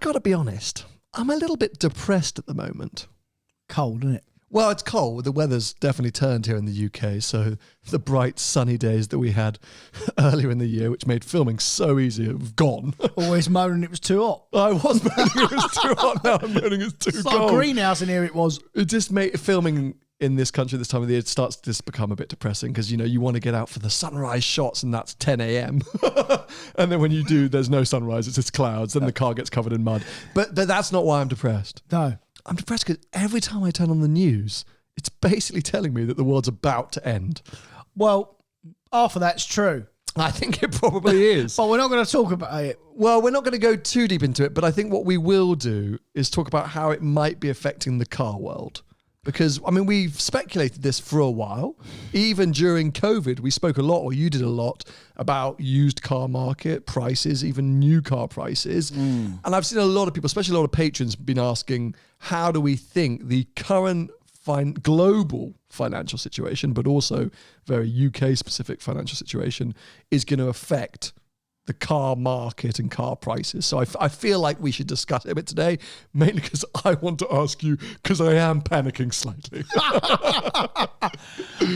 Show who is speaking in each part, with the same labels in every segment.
Speaker 1: got to be honest, I'm a little bit depressed at the moment.
Speaker 2: Cold, isn't it?
Speaker 1: Well, it's cold. The weather's definitely turned here in the UK. So the bright sunny days that we had earlier in the year, which made filming so easy, have gone.
Speaker 2: Always moaning it was too hot.
Speaker 1: I was moaning it was too hot. Now I'm moaning it's too
Speaker 2: It's
Speaker 1: cold.
Speaker 2: like a greenhouse in here it was.
Speaker 1: It just made filming in this country this time of the year, it starts to just become a bit depressing because, you know, you want to get out for the sunrise shots and that's 10 a.m. And then when you do, there's no sunrise, it's just clouds, then the car gets covered in mud. But that's not why I'm depressed.
Speaker 2: No.
Speaker 1: I'm depressed because every time I turn on the news, it's basically telling me that the world's about to end.
Speaker 2: Well, half of that's true.
Speaker 1: I think it probably is.
Speaker 2: But we're not going to talk about it.
Speaker 1: Well, we're not going to go too deep into it, but I think what we will do is talk about how it might be affecting the car world. Because, I mean, we've speculated this for a while. Even during COVID, we spoke a lot, or you did a lot, about used car market prices, even new car prices. And I've seen a lot of people, especially a lot of patrons, been asking, how do we think the current global financial situation, but also very UK-specific financial situation, is going to affect the car market and car prices. So I feel like we should discuss it a bit today, mainly because I want to ask you, because I am panicking slightly.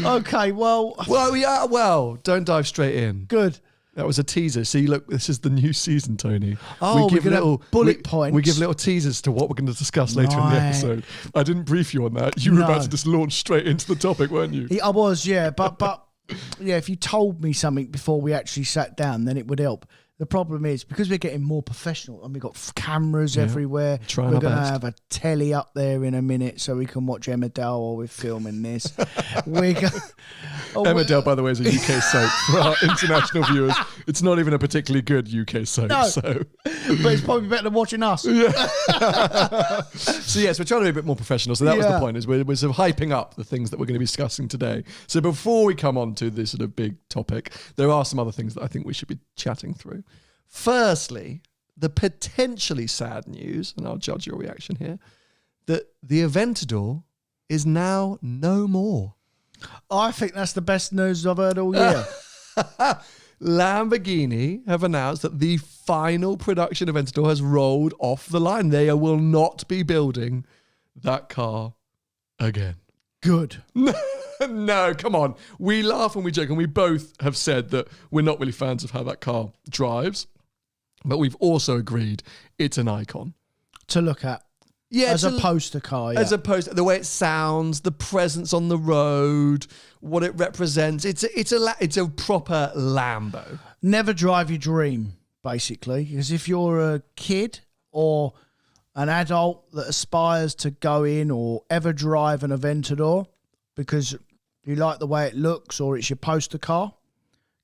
Speaker 2: Okay, well...
Speaker 1: Well, don't dive straight in.
Speaker 2: Good.
Speaker 1: That was a teaser. See, look, this is the new season, Tony.
Speaker 2: Oh, we give little bullet points.
Speaker 1: We give little teasers to what we're going to discuss later in the episode. I didn't brief you on that. You were about to just launch straight into the topic, weren't you?
Speaker 2: I was, yeah, but yeah, if you told me something before we actually sat down, then it would help. The problem is, because we're getting more professional and we've got cameras everywhere,
Speaker 1: Trying
Speaker 2: we're
Speaker 1: our
Speaker 2: going to
Speaker 1: best.
Speaker 2: have a telly up there in a minute so we can watch Emmerdale while we're filming this.
Speaker 1: Emmerdale, by the way, is a UK soap for our international viewers. It's not even a particularly good UK soap.
Speaker 2: No.
Speaker 1: So.
Speaker 2: But it's probably better than watching us.
Speaker 1: Yeah. So yes, we're trying to be a bit more professional. So that was the point, is we're sort of hyping up the things that we're going to be discussing today. So before we come on to this sort of big topic, there are some other things that I think we should be chatting through. Firstly, the potentially sad news, and I'll judge your reaction here, that the Aventador is now no more.
Speaker 2: I think that's the best news I've heard all year.
Speaker 1: Lamborghini have announced that the final production Aventador has rolled off the line. They will not be building that car again.
Speaker 2: Good.
Speaker 1: No, come on. We laugh and we joke, and we both have said that we're not really fans of how that car drives, but we've also agreed it's an icon.
Speaker 2: To look at.
Speaker 1: Yeah,
Speaker 2: as a poster car, yeah.
Speaker 1: As opposed to the way it sounds, the presence on the road, what it represents. It's a proper Lambo.
Speaker 2: Never drive your dream, basically. Because if you're a kid or an adult that aspires to go in or ever drive an Aventador because you like the way it looks or it's your poster car,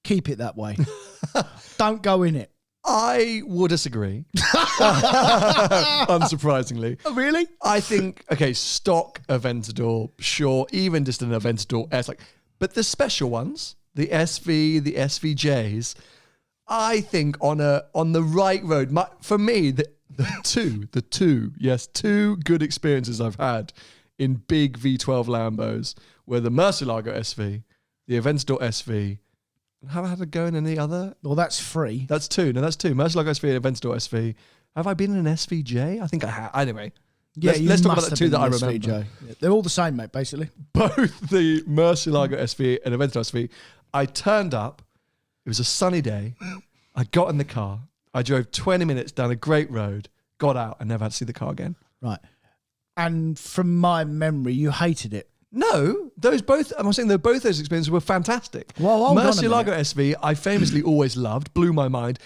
Speaker 2: keep it that way. Don't go in it.
Speaker 1: I would disagree. Unsurprisingly.
Speaker 2: Oh, really?
Speaker 1: I think, stock Aventador, sure, even just an Aventador S, but the special ones, the SV, the SVJs, I think on the right road, for me, the two good experiences I've had in big V12 Lambos were the Murcielago SV, the Aventador SV. Have I had a go in any other?
Speaker 2: Well, that's free.
Speaker 1: That's two. No, that's two. Murcielago SV and Aventador SV. Have I been in an SVJ? I think I have. Anyway, let's talk about the two that I remember.
Speaker 2: SVJ. They're all the same, mate, basically.
Speaker 1: Both the Murcielago SV and Aventador SV. I turned up. It was a sunny day. I got in the car. I drove 20 minutes down a great road, got out, and never had to see the car again.
Speaker 2: Right. And from my memory, you hated it.
Speaker 1: No, I'm saying that both those experiences were fantastic.
Speaker 2: Well, hold on a
Speaker 1: Murcielago
Speaker 2: minute.
Speaker 1: SV, I famously always loved, blew my mind.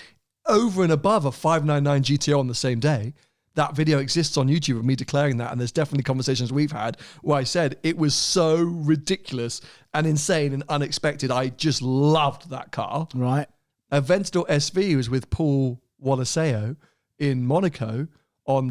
Speaker 1: Over and above a 599 GTO on the same day, that video exists on YouTube of me declaring that, and there's definitely conversations we've had where I said it was so ridiculous and insane and unexpected. I just loved that car.
Speaker 2: Right.
Speaker 1: Aventador SV was with Paul Wallaceo in Monaco on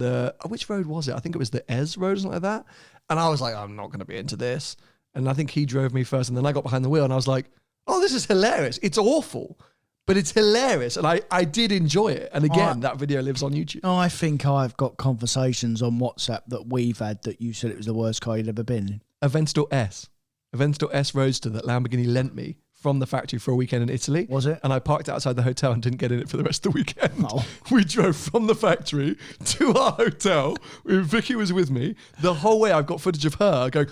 Speaker 1: which road was it? I think it was the Ez road or something like that. And I was like, I'm not going to be into this. And I think he drove me first. And then I got behind the wheel and I was like, oh, this is hilarious. It's awful, but it's hilarious. And I did enjoy it. And again, that video lives on YouTube.
Speaker 2: I think I've got conversations on WhatsApp that we've had that you said it was the worst car you'd ever been in.
Speaker 1: Aventador S Roadster that Lamborghini lent me from the factory for a weekend in Italy.
Speaker 2: Was it?
Speaker 1: And I parked outside the hotel and didn't get in it for the rest of the weekend.
Speaker 2: Oh.
Speaker 1: We drove from the factory to our hotel. Vicky was with me. The whole way I've got footage of her going,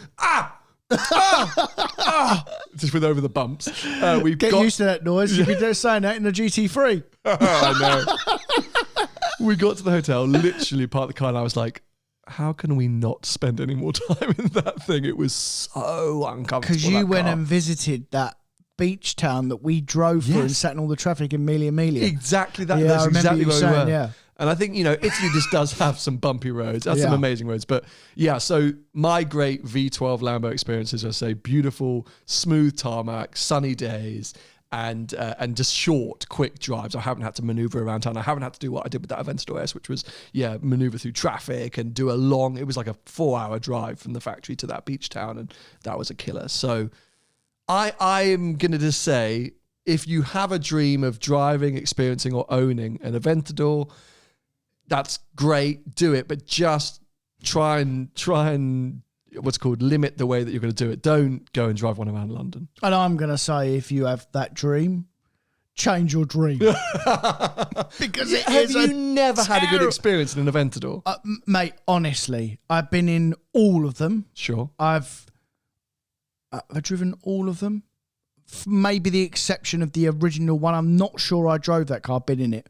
Speaker 1: just with over the bumps.
Speaker 2: Get used to that noise. You've been saying that in the GT3.
Speaker 1: I know. We got to the hotel, literally parked the car, and I was like, how can we not spend any more time in that thing? It was so uncomfortable.
Speaker 2: Because you went and visited that beach town that we drove through and sat in all the traffic in Emilia.
Speaker 1: Exactly that.
Speaker 2: Yeah,
Speaker 1: That's
Speaker 2: I remember
Speaker 1: exactly
Speaker 2: you
Speaker 1: where
Speaker 2: saying,
Speaker 1: we were.
Speaker 2: yeah.
Speaker 1: And I think, Italy just does have some bumpy roads. That's some amazing roads. But yeah, so my great V12 Lambo experiences, I say, beautiful, smooth tarmac, sunny days, and just short, quick drives. I haven't had to maneuver around town. I haven't had to do what I did with that Aventador S, which was, maneuver through traffic and do it was like a 4-hour drive from the factory to that beach town. And that was a killer. So I'm going to just say, if you have a dream of driving, experiencing, or owning an Aventador, that's great. Do it, but just try and what's called limit the way that you're going to do it. Don't go and drive one around London.
Speaker 2: And I'm going to say, if you have that dream, change your dream. Because
Speaker 1: have you never had a good experience in an Aventador?
Speaker 2: Mate, honestly, I've been in all of them.
Speaker 1: Sure.
Speaker 2: I've driven all of them. Maybe the exception of the original one. I'm not sure I drove that car. I've been in it.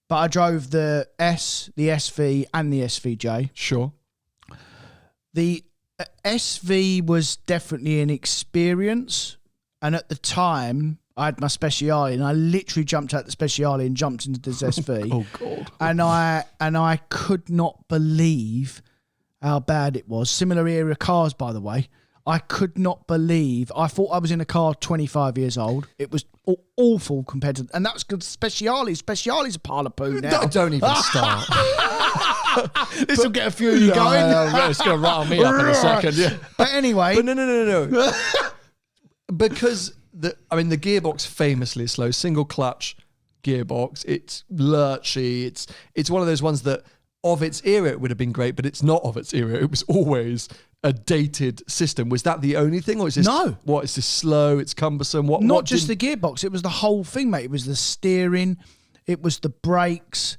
Speaker 2: But I drove the S, the SV, and the SVJ.
Speaker 1: Sure.
Speaker 2: The SV was definitely an experience. And at the time, I had my Speciale, and I literally jumped out the Speciale and jumped into this SV.
Speaker 1: Oh, God.
Speaker 2: And I could not believe how bad it was. Similar era cars, by the way. I could not believe. I thought I was in a car 25 years old. It was awful compared to... And that's good. Speciale's a pile of poo now.
Speaker 1: Don't even start.
Speaker 2: This will get a few of you going.
Speaker 1: It's going to rattle me up in a second. Yeah.
Speaker 2: But anyway...
Speaker 1: But no. Because the gearbox famously is slow. Single clutch gearbox. It's lurchy. It's one of those ones that of its era it would have been great, but it's not of its era. It was always a dated system. Was that the only thing, or is this What is this slow? It's cumbersome.
Speaker 2: Not just the gearbox. It was the whole thing, mate. It was the steering. It was the brakes.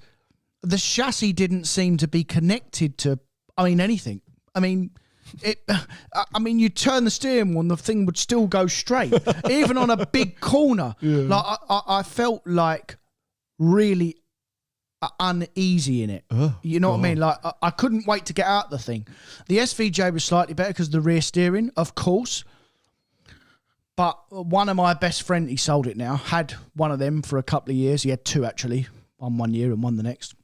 Speaker 2: The chassis didn't seem to be connected to. Anything. You turn the steering wheel and the thing would still go straight, even on a big corner. Yeah. Like I felt like really uneasy in it. You know what I mean? Like I couldn't wait to get out the thing. The SVJ was slightly better because of the rear steering, of course. But one of my best friends, he sold it now, had one of them for a couple of years. He had two actually, one year and one the next.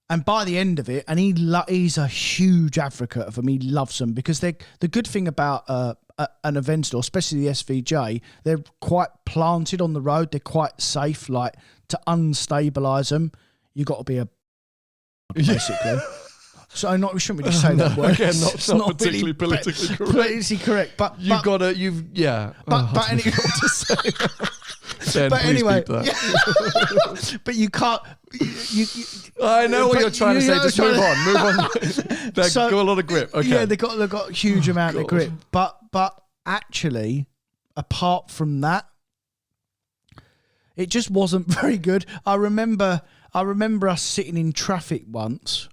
Speaker 2: And by the end of it, and he's a huge advocate of them. He loves them because the good thing about an Aventador, especially the SVJ, they're quite planted on the road. They're quite safe. Like to unstabilize them, you got to be a basically. So we shouldn't really say that word.
Speaker 1: Again, not particularly
Speaker 2: really
Speaker 1: politically correct.
Speaker 2: Politically correct, but
Speaker 1: anyway.
Speaker 2: But anyway, but you can't.
Speaker 1: I know what you're trying to say. Just move on. They've got a lot of grip. Okay.
Speaker 2: Yeah, they've got a huge amount of grip. But actually, apart from that, it just wasn't very good. I remember us sitting in traffic once.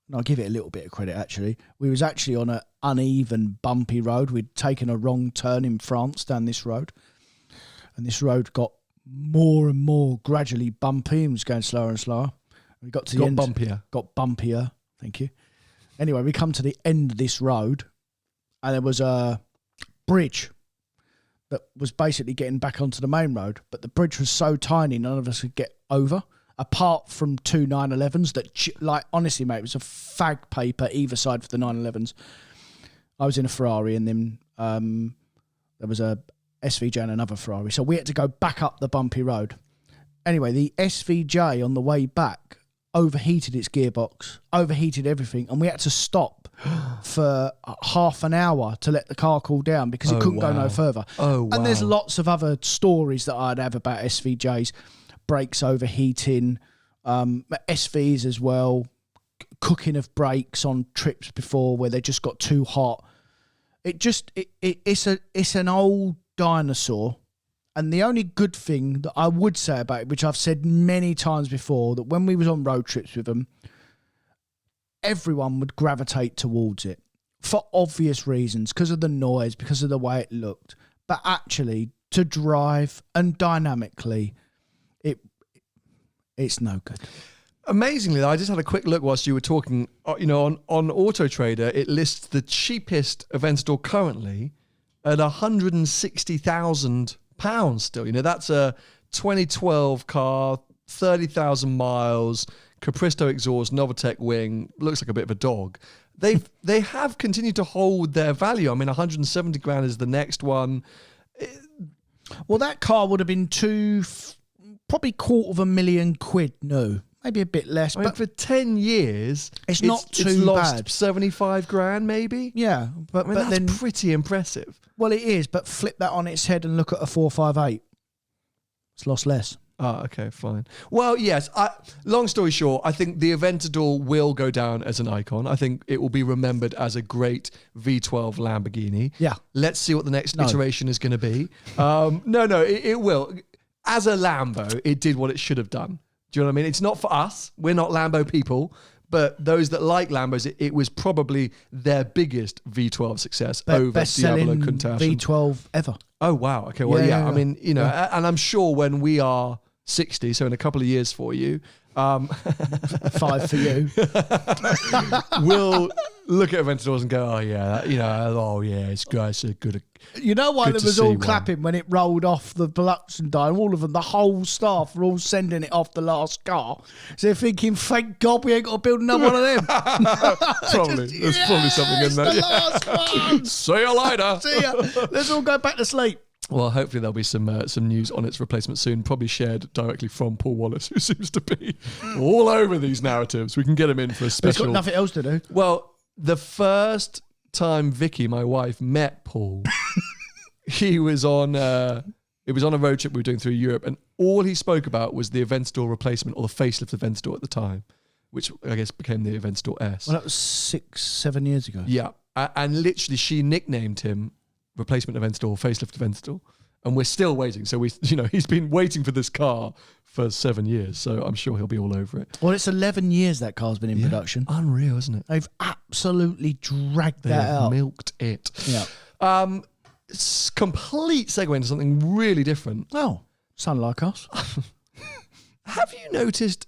Speaker 2: And I'll give it a little bit of credit, actually. We was actually on an uneven, bumpy road. We'd taken a wrong turn in France down this road. And this road got more and more gradually bumpy and was going slower and slower. We got to the end. Got bumpier. Thank you. Anyway, we come to the end of this road and there was a bridge that was basically getting back onto the main road. But the bridge was so tiny, none of us could get over. Apart from two 911s that, honestly, mate, it was a fag paper either side for the 911s. I was in a Ferrari and then there was a SVJ and another Ferrari. So we had to go back up the bumpy road. Anyway, the SVJ on the way back overheated its gearbox, overheated everything, and we had to stop for half an hour to let the car cool down because it couldn't go no further. And there's lots of other stories that I'd have about SVJs. Brakes overheating, SVs as well, cooking of brakes on trips before where they just got too hot. It's an old dinosaur. And the only good thing that I would say about it, which I've said many times before, that when we was on road trips with them, everyone would gravitate towards it for obvious reasons, because of the noise, because of the way it looked. But actually, to drive and dynamically, it's no good.
Speaker 1: Amazingly, I just had a quick look whilst you were talking. On Auto Trader, it lists the cheapest Aventador currently at £160,000 still. That's a 2012 car, 30,000 miles, Capristo exhaust, Novatec wing, looks like a bit of a dog. They have continued to hold their value. I mean, 170 grand is the next one.
Speaker 2: Well, that car would have been probably £250,000 new. Maybe a bit less.
Speaker 1: I mean, for 10 years,
Speaker 2: it's not too
Speaker 1: it's lost
Speaker 2: bad.
Speaker 1: 75 grand, maybe.
Speaker 2: Yeah, but
Speaker 1: that's
Speaker 2: then,
Speaker 1: pretty impressive.
Speaker 2: Well, it is, but flip that on its head and look at a 458. It's lost less.
Speaker 1: Oh, okay, fine. Well, yes. Long story short, I think the Aventador will go down as an icon. I think it will be remembered as a great V12 Lamborghini.
Speaker 2: Yeah.
Speaker 1: Let's see what the next iteration is going to be. It will. As a Lambo, it did what it should have done. Do you know what I mean? It's not for us. We're not Lambo people. But those that like Lambos, it was probably their biggest V12 success over Diablo Countach.
Speaker 2: V12 ever.
Speaker 1: Oh, wow. Okay, well, yeah. I mean,
Speaker 2: Yeah.
Speaker 1: and I'm sure when we are 60, so in a couple of years for you,
Speaker 2: 5 for you.
Speaker 1: we'll look at Aventadors and go, oh, yeah, it's good.
Speaker 2: You know why
Speaker 1: Good
Speaker 2: there
Speaker 1: to
Speaker 2: was all
Speaker 1: see
Speaker 2: clapping when it rolled off the production line? All of them, the whole staff were all sending it off the last car. So they're thinking, thank God we ain't got to build another one of them.
Speaker 1: Probably. There's probably something in there.
Speaker 2: The last one.
Speaker 1: See you later.
Speaker 2: See ya. Let's all go back to sleep.
Speaker 1: Well, hopefully there'll be some news on its replacement soon, probably shared directly from Paul Wallace, who seems to be all over these narratives. We can get him in for a special.
Speaker 2: He's got nothing else to do.
Speaker 1: Well, the first time Vicky, my wife, met Paul, it was on a road trip we were doing through Europe, and all he spoke about was the Aventador replacement, or the facelift Aventador at the time, which I guess became the Aventador S.
Speaker 2: Well, that was 6-7 years ago.
Speaker 1: Yeah, and literally she nicknamed him Replacement Aventador, Facelift Aventador, and we're still waiting. So he's been waiting for this car for 7 years, so I'm sure he'll be all over it.
Speaker 2: Well, it's 11 years that car's been in production.
Speaker 1: Unreal, isn't it?
Speaker 2: They've absolutely dragged that out.
Speaker 1: Milked it.
Speaker 2: Yeah.
Speaker 1: Complete segue into something really different.
Speaker 2: Oh, sound like us.
Speaker 1: Have you noticed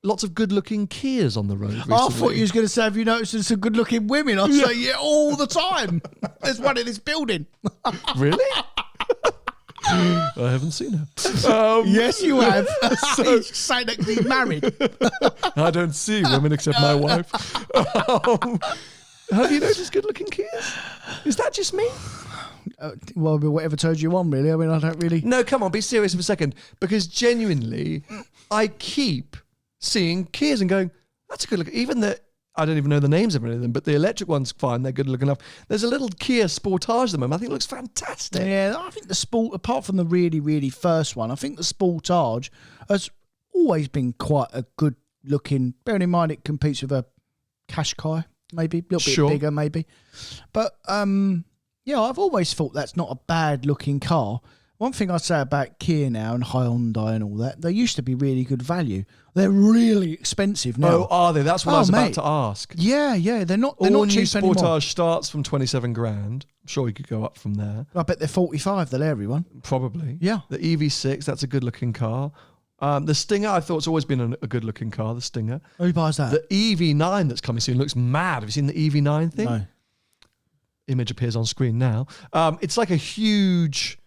Speaker 1: lots of good-looking Kias on the road recently?
Speaker 2: I thought you was going to say, have you noticed some good-looking women? I say, yeah, all the time. There's one in this building.
Speaker 1: Really? I haven't seen her.
Speaker 2: Yes, you have. He's saying that he's married.
Speaker 1: I don't see women except my wife. Have you noticed good-looking Kias? Is that just me?
Speaker 2: Well, whatever turns you on, really. I mean, I don't really...
Speaker 1: No, come on, be serious for a second. Because genuinely, I keep seeing Kias and going, that's a good look. Even I don't even know the names of any of them, but the electric one's fine. They're good looking enough. There's a little Kia Sportage at the moment. I think it looks fantastic.
Speaker 2: Yeah, I think the Sport, apart from the really, really first one, I think the Sportage has always been quite a good looking, bearing in mind it competes with a Qashqai, maybe, a little bit bigger, maybe. But, yeah, I've always thought that's not a bad looking car. One thing I'd say about Kia now and Hyundai and all that, they used to be really good value. They're really expensive now.
Speaker 1: Oh, are they? That's what I was about to ask.
Speaker 2: Yeah, they're not
Speaker 1: All
Speaker 2: not
Speaker 1: new
Speaker 2: cheap anymore.
Speaker 1: Sportage starts from 27 grand. I'm sure we could go up from there.
Speaker 2: I bet they're 45, the Larry one.
Speaker 1: Probably.
Speaker 2: Yeah.
Speaker 1: The EV6, that's a good looking car. The Stinger, I thought it's always been a good looking car, the Stinger.
Speaker 2: Who buys that?
Speaker 1: The EV9 that's coming soon looks mad. Have you seen the EV9 thing?
Speaker 2: No.
Speaker 1: Image appears on screen now. It's like a huge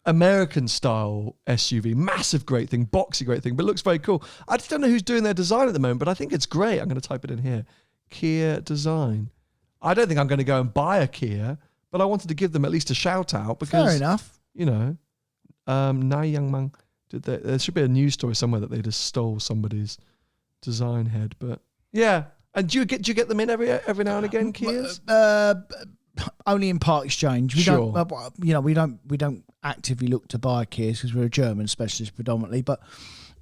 Speaker 1: American style SUV, massive great thing, boxy great thing, but looks very cool. I just don't know who's doing their design at the moment, but I think it's great. I'm going to type it in here. Kia design. I don't think I'm going to go and buy a Kia, but I wanted to give them at least a shout out because,
Speaker 2: fair enough.
Speaker 1: You know, Nai Young Man there should be a news story somewhere that they just stole somebody's design head, but yeah. And do you get them in every now and again, Kias?
Speaker 2: Only in part exchange. We don't actively look to buy Kias because we're a German specialist predominantly. But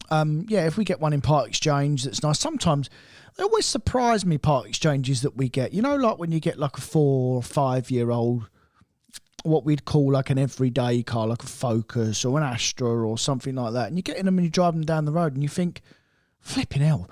Speaker 2: yeah, if we get one in part exchange, that's nice. Sometimes they always surprise me, part exchanges that we get. You know, like when you get like a 4 or 5 year old what we'd call like an everyday car, like a Focus or an Astra or something like that. And you get in them and you drive them down the road and you think, flipping hell,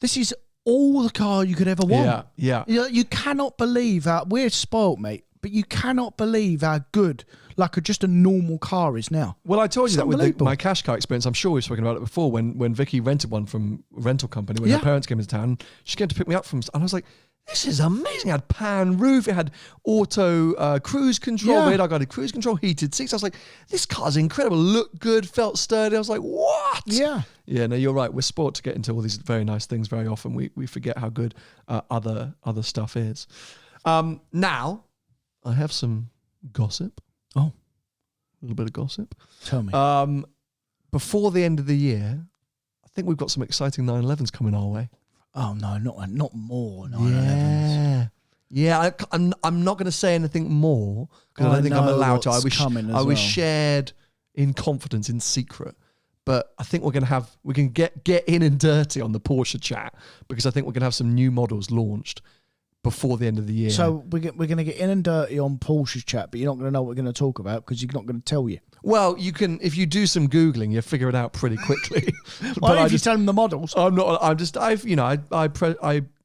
Speaker 2: this is all the car you could ever want.
Speaker 1: Yeah.
Speaker 2: You cannot believe how, we're spoilt, mate, but you cannot believe how good like just a normal car is now.
Speaker 1: Well, I told you that with my cash car experience. I'm sure we've spoken about it before. When Vicky rented one from a rental company when her parents came into town, she came to pick me up from, and I was like, this is amazing. It had pan roof. It had auto cruise control, radar guided cruise control, heated seats. I was like, this car's incredible. Looked good, felt sturdy. I was like, what?
Speaker 2: Yeah.
Speaker 1: Yeah, no, you're right. We're sport to get into all these very nice things very often. We forget how good other stuff is. Now, I have some gossip.
Speaker 2: Oh.
Speaker 1: A little bit of gossip.
Speaker 2: Tell me.
Speaker 1: Before the end of the year, I think we've got some exciting 911s coming our way.
Speaker 2: Oh no, not more 911s.
Speaker 1: Yeah. I'm not going to say anything more because I don't think I'm allowed to. I was shared in confidence, in secret. But I think we can get in and dirty on the Porsche chat because I think we're going to have some new models launched before the end of the year.
Speaker 2: So we're going to get in and dirty on Porsche's chat, but you're not going to know what we're going to talk about because you're not going to tell you.
Speaker 1: Well, you can, if you do some Googling, you figure it out pretty quickly.
Speaker 2: Well, if you tell them the models.
Speaker 1: I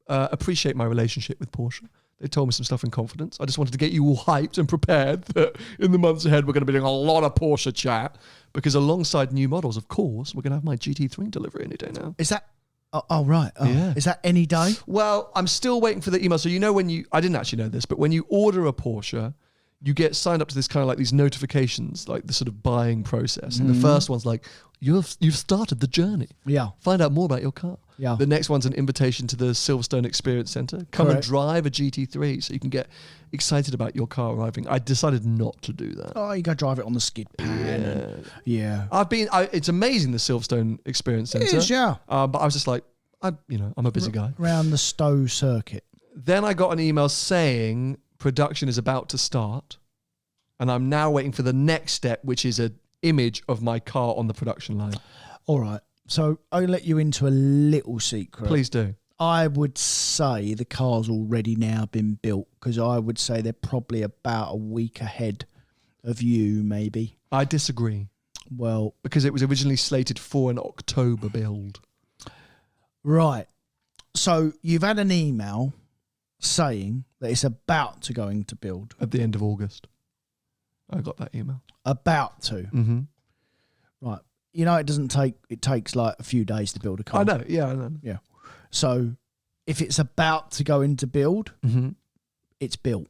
Speaker 1: appreciate my relationship with Porsche. They told me some stuff in confidence. I just wanted to get you all hyped and prepared that in the months ahead, we're going to be doing a lot of Porsche chat because alongside new models, of course, we're going to have my GT3 delivery any day now.
Speaker 2: Is that... Oh, right. Oh, yeah. Is that any day?
Speaker 1: Well, I'm still waiting for the email. So, I didn't actually know this, but when you order a Porsche, you get signed up to this kind of like these notifications, like the sort of buying process. And the first one's like, you've started the journey.
Speaker 2: Yeah.
Speaker 1: Find out more about your car.
Speaker 2: Yeah.
Speaker 1: The next one's an invitation to the Silverstone Experience Centre. Come and drive a GT3 so you can get excited about your car arriving. I decided not to do that.
Speaker 2: Oh, you go drive it on the skid pan. Yeah.
Speaker 1: It's amazing, the Silverstone Experience Centre.
Speaker 2: It is, yeah.
Speaker 1: But I was just like, I'm a busy guy.
Speaker 2: Around the Stowe circuit.
Speaker 1: Then I got an email saying production is about to start. And I'm now waiting for the next step, which is an image of my car on the production line.
Speaker 2: All right. So I'll let you into a little secret.
Speaker 1: Please do.
Speaker 2: I would say the car's already now been built because I would say they're probably about a week ahead of you, maybe.
Speaker 1: I disagree.
Speaker 2: Well,
Speaker 1: because it was originally slated for an October build.
Speaker 2: Right. So you've had an email saying that it's about to go into build.
Speaker 1: At the end of August. I got that email.
Speaker 2: About to.
Speaker 1: Mm-hmm.
Speaker 2: Right. It takes like a few days to build a car.
Speaker 1: I know. Yeah, I know.
Speaker 2: Yeah. So if it's about to go into build, it's built.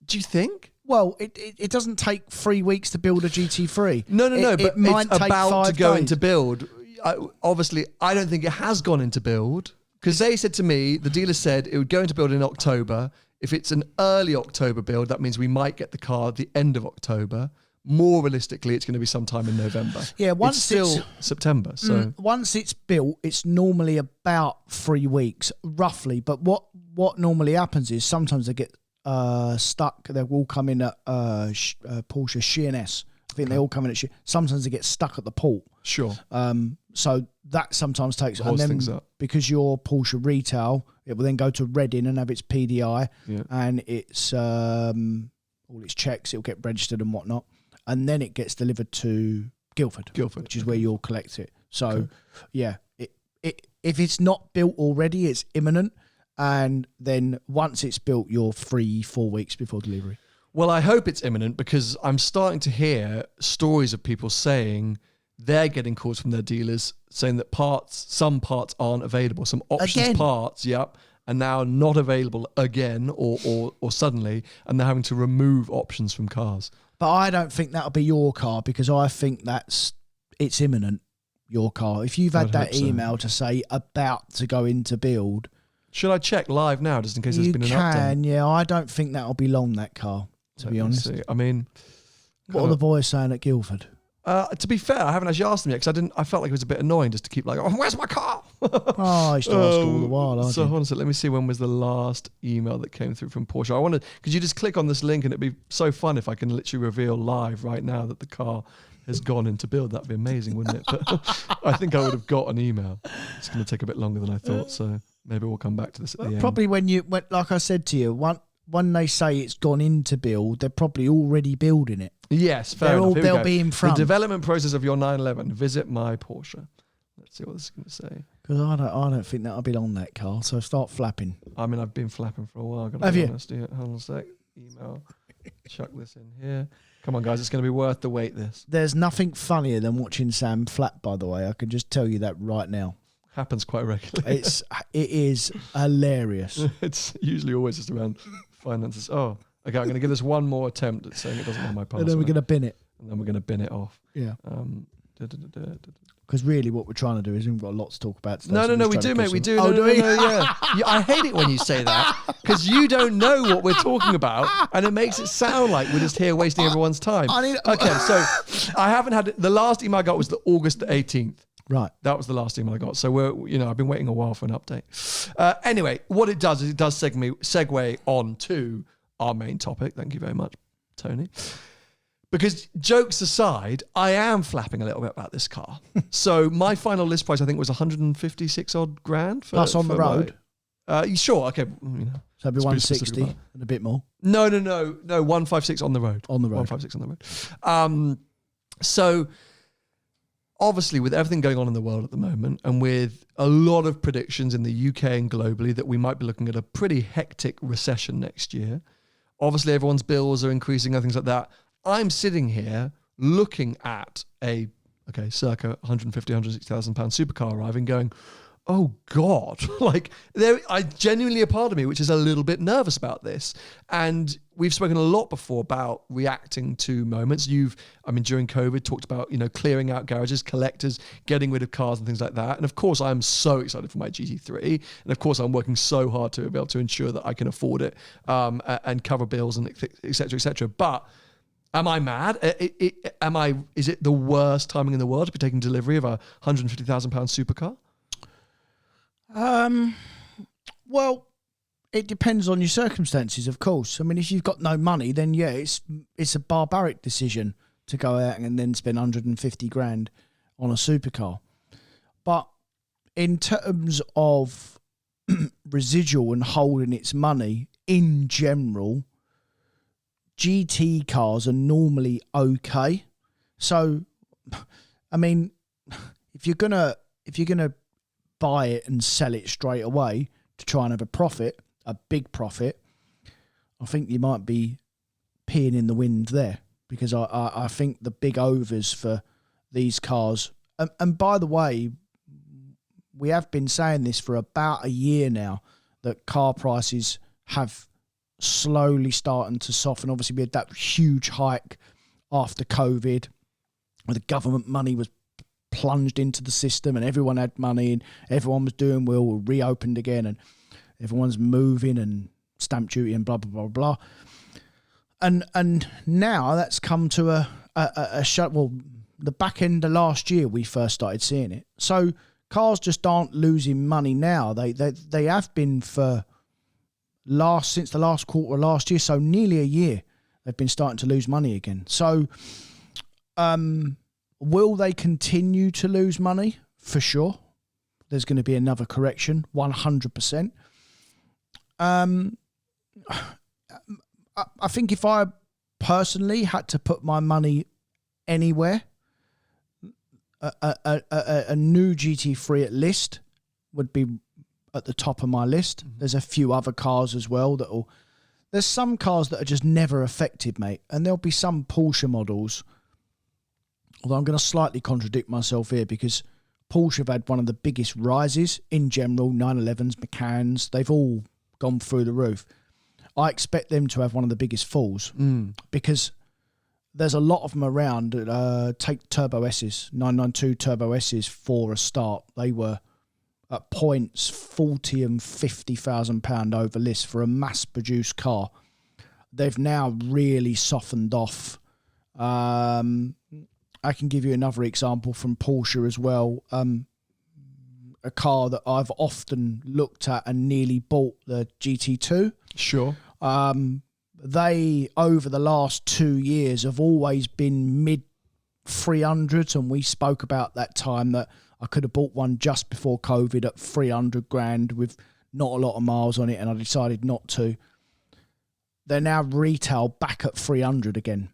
Speaker 1: Do you think?
Speaker 2: Well, it doesn't take 3 weeks to build a GT3.
Speaker 1: No, but
Speaker 2: it might
Speaker 1: it's
Speaker 2: take
Speaker 1: about
Speaker 2: 5
Speaker 1: to go
Speaker 2: days.
Speaker 1: into build. Obviously, I don't think it has gone into build because they said to me, the dealer said it would go into build in October. If it's an early October build, that means we might get the car at the end of October. More realistically, it's going to be sometime in November.
Speaker 2: Yeah, once
Speaker 1: it's still September. So
Speaker 2: once it's built, it's normally about 3 weeks, roughly. But what normally happens is sometimes they get stuck. They all come in at Porsche Sheerness. I think they all come in at sometimes they get stuck at the port.
Speaker 1: Sure.
Speaker 2: So that sometimes takes
Speaker 1: holds things up.
Speaker 2: Because you're Porsche retail, it will then go to Reading and have its PDI and it's all its checks. It'll get registered and whatnot, and then it gets delivered to Guildford, which is where you'll collect it. So, if it's not built already, it's imminent, and then once it's built, you're 3-4 weeks before delivery.
Speaker 1: Well, I hope it's imminent because I'm starting to hear stories of people saying they're getting calls from their dealers saying that some parts aren't available, some options parts, are now not available again or suddenly, and they're having to remove options from cars.
Speaker 2: But I don't think that'll be your car because I think it's imminent, your car. If you've had that email to say about to go into build...
Speaker 1: Should I check live now just in case there's been an update? You can,
Speaker 2: yeah. I don't think that'll be long, that car, to be honest.
Speaker 1: See. I mean...
Speaker 2: What are the boys saying at Guildford?
Speaker 1: To be fair, I haven't actually asked them yet because I felt like it was a bit annoying just to keep like, oh, where's my car?
Speaker 2: I used to ask all the while, aren't you?
Speaker 1: So honestly, let me see when was the last email that came through from Porsche. I wanted, because you just click on this link and it'd be so fun if I can literally reveal live right now that the car has gone into build. That'd be amazing, wouldn't it? But I think I would have got an email. It's going to take a bit longer than I thought, so maybe we'll come back to this at the end.
Speaker 2: Probably when like I said to you, when they say it's gone into build, they're probably already building it.
Speaker 1: Yes, fair enough. Here we
Speaker 2: They'll
Speaker 1: go.
Speaker 2: be in front.
Speaker 1: The development process of your 911. Visit my Porsche. Let's see what this is going to say.
Speaker 2: Because I don't think that'll be on that car. So start flapping.
Speaker 1: I mean, I've been flapping for a while.
Speaker 2: Have you?
Speaker 1: Honest. Yeah, hold on a sec. Email. Chuck this in here. Come on, guys. It's going to be worth the wait. This
Speaker 2: There's nothing funnier than watching Sam flap. By the way, I can just tell you that right now.
Speaker 1: happens quite regularly.
Speaker 2: It is hilarious.
Speaker 1: It's usually always just around finances. Oh, okay. I'm going to give this one more attempt at saying it doesn't have my password.
Speaker 2: And then we're going to bin it.
Speaker 1: And then we're going to bin it off.
Speaker 2: Yeah. Because really what we're trying to do is we've got a lot to talk about today.
Speaker 1: No, we do, mate. We do.
Speaker 2: Oh,
Speaker 1: No,
Speaker 2: do we?
Speaker 1: yeah. I hate it when you say that because you don't know what we're talking about and it makes it sound like we're just here wasting everyone's time. Okay, so I haven't had the last email I got was the August 18th.
Speaker 2: Right.
Speaker 1: That was the last email I got. So I've been waiting a while for an update. Anyway, what it does is it does segue on to our main topic. Thank you very much, Tony. Because jokes aside, I am flapping a little bit about this car. So my final list price, I think, was 156 odd grand.
Speaker 2: Plus on the road?
Speaker 1: Sure, okay.
Speaker 2: So it'd be 160 and a bit more?
Speaker 1: No, 156 on the road.
Speaker 2: On the road.
Speaker 1: 156 on the road. So obviously with everything going on in the world at the moment and with a lot of predictions in the UK and globally that we might be looking at a pretty hectic recession next year. Obviously everyone's bills are increasing and things like that. I'm sitting here looking at circa 150, 160,000 pound supercar arriving going, oh God, I genuinely a part of me, which is a little bit nervous about this. And we've spoken a lot before about reacting to moments. During COVID talked about, clearing out garages, collectors, getting rid of cars and things like that. And of course I'm so excited for my GT3. And of course I'm working so hard to be able to ensure that I can afford it, and cover bills and et cetera, et cetera. But am I mad? Is it the worst timing in the world to be taking delivery of a £150,000 supercar?
Speaker 2: Well, it depends on your circumstances, of course. I mean, if you've got no money, then yeah, it's a barbaric decision to go out and then spend 150 grand on a supercar. But in terms of residual and holding its money in general, GT cars are normally okay. So, I mean, if you're gonna buy it and sell it straight away to try and have a big profit, I think you might be peeing in the wind there, because I think the big overs for these cars, and by the way, we have been saying this for about a year now, that car prices have slowly starting to soften. Obviously, we had that huge hike after COVID, where the government money was plunged into the system and everyone had money and everyone was doing well. We reopened again and everyone's moving and stamp duty and blah, blah, blah, blah. And now that's come to a shut. Well, the back end of last year, we first started seeing it. So cars just aren't losing money now. They have been since the last quarter of last year, so nearly a year, they've been starting to lose money again. So, will they continue to lose money? For sure. There's going to be another correction, 100%. I think if I personally had to put my money anywhere, a new GT3 at list would be at the top of my list. Mm-hmm. There's a few other cars as well there's some cars that are just never affected, mate. And there'll be some Porsche models, although I'm going to slightly contradict myself here, because Porsche have had one of the biggest rises in general. 911s, Macans, they've all gone through the roof. I expect them to have one of the biggest falls, because there's a lot of them around. Take Turbo S's, 992 Turbo S's for a start. They were at points £40,000 and £50,000 over list for a mass-produced car. They've now really softened off. I can give you another example from Porsche as well. A car that I've often looked at and nearly bought, the GT2.
Speaker 1: Sure.
Speaker 2: They, over the last 2 years, have always been mid 300s, and we spoke about that time that I could have bought one just before COVID at 300 grand with not a lot of miles on it, and I decided not to. they're now retail back at 300 again.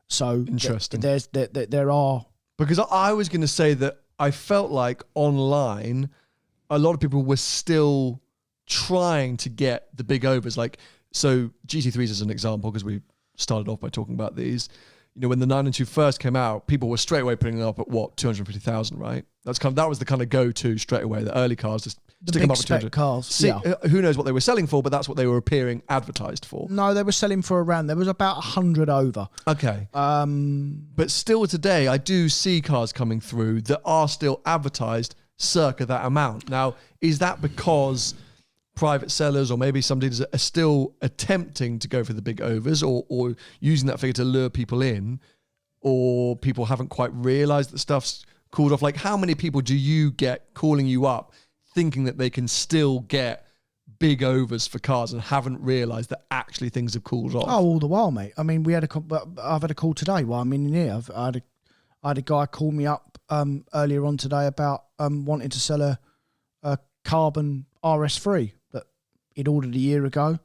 Speaker 2: So
Speaker 1: Interesting.
Speaker 2: There are...
Speaker 1: Because I was going to say that I felt like online, a lot of people were still trying to get the big overs. Like, so GT3s as an example, because we started off by talking about these. You know, when the 992 first came out, people were straight away putting it up at what, 250,000, right? That was the kind of go-to straight away. The early cars, just stick them up at 200.
Speaker 2: Cars, yeah.
Speaker 1: Who knows what they were selling for, but that's what they were appearing advertised for.
Speaker 2: No, they were selling for around, there was about 100 over.
Speaker 1: Okay. But still today, I do see cars coming through that are still advertised circa that amount. Now, is that because private sellers or maybe some dealers are still attempting to go for the big overs or using that figure to lure people in, or people haven't quite realized that stuff's cooled off? Like, how many people do you get calling you up thinking that they can still get big overs for cars and haven't realized that actually things have cooled off?
Speaker 2: Oh, all the while, mate. I mean, I've had a call today while I'm in here. I had a guy call me up earlier on today about wanting to sell a carbon RS3 that he'd ordered a year ago.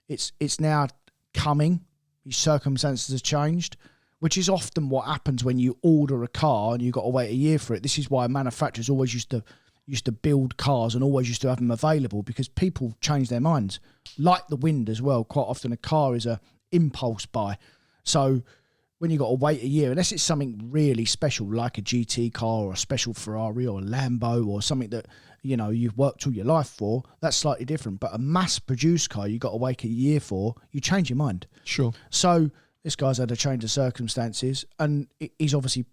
Speaker 2: It's now coming. His circumstances have changed, which is often what happens when you order a car and you've got to wait a year for it. This is why manufacturers always used to build cars and always used to have them available, because people change their minds. Like the wind as well. Quite often a car is a impulse buy. So when you've got to wait a year, unless it's something really special like a GT car or a special Ferrari or a Lambo or something that, you know, you've worked all your life for, that's slightly different. But a mass-produced car you've got to wait a year for, you change your mind.
Speaker 1: Sure.
Speaker 2: So this guy's had a change of circumstances and he's obviously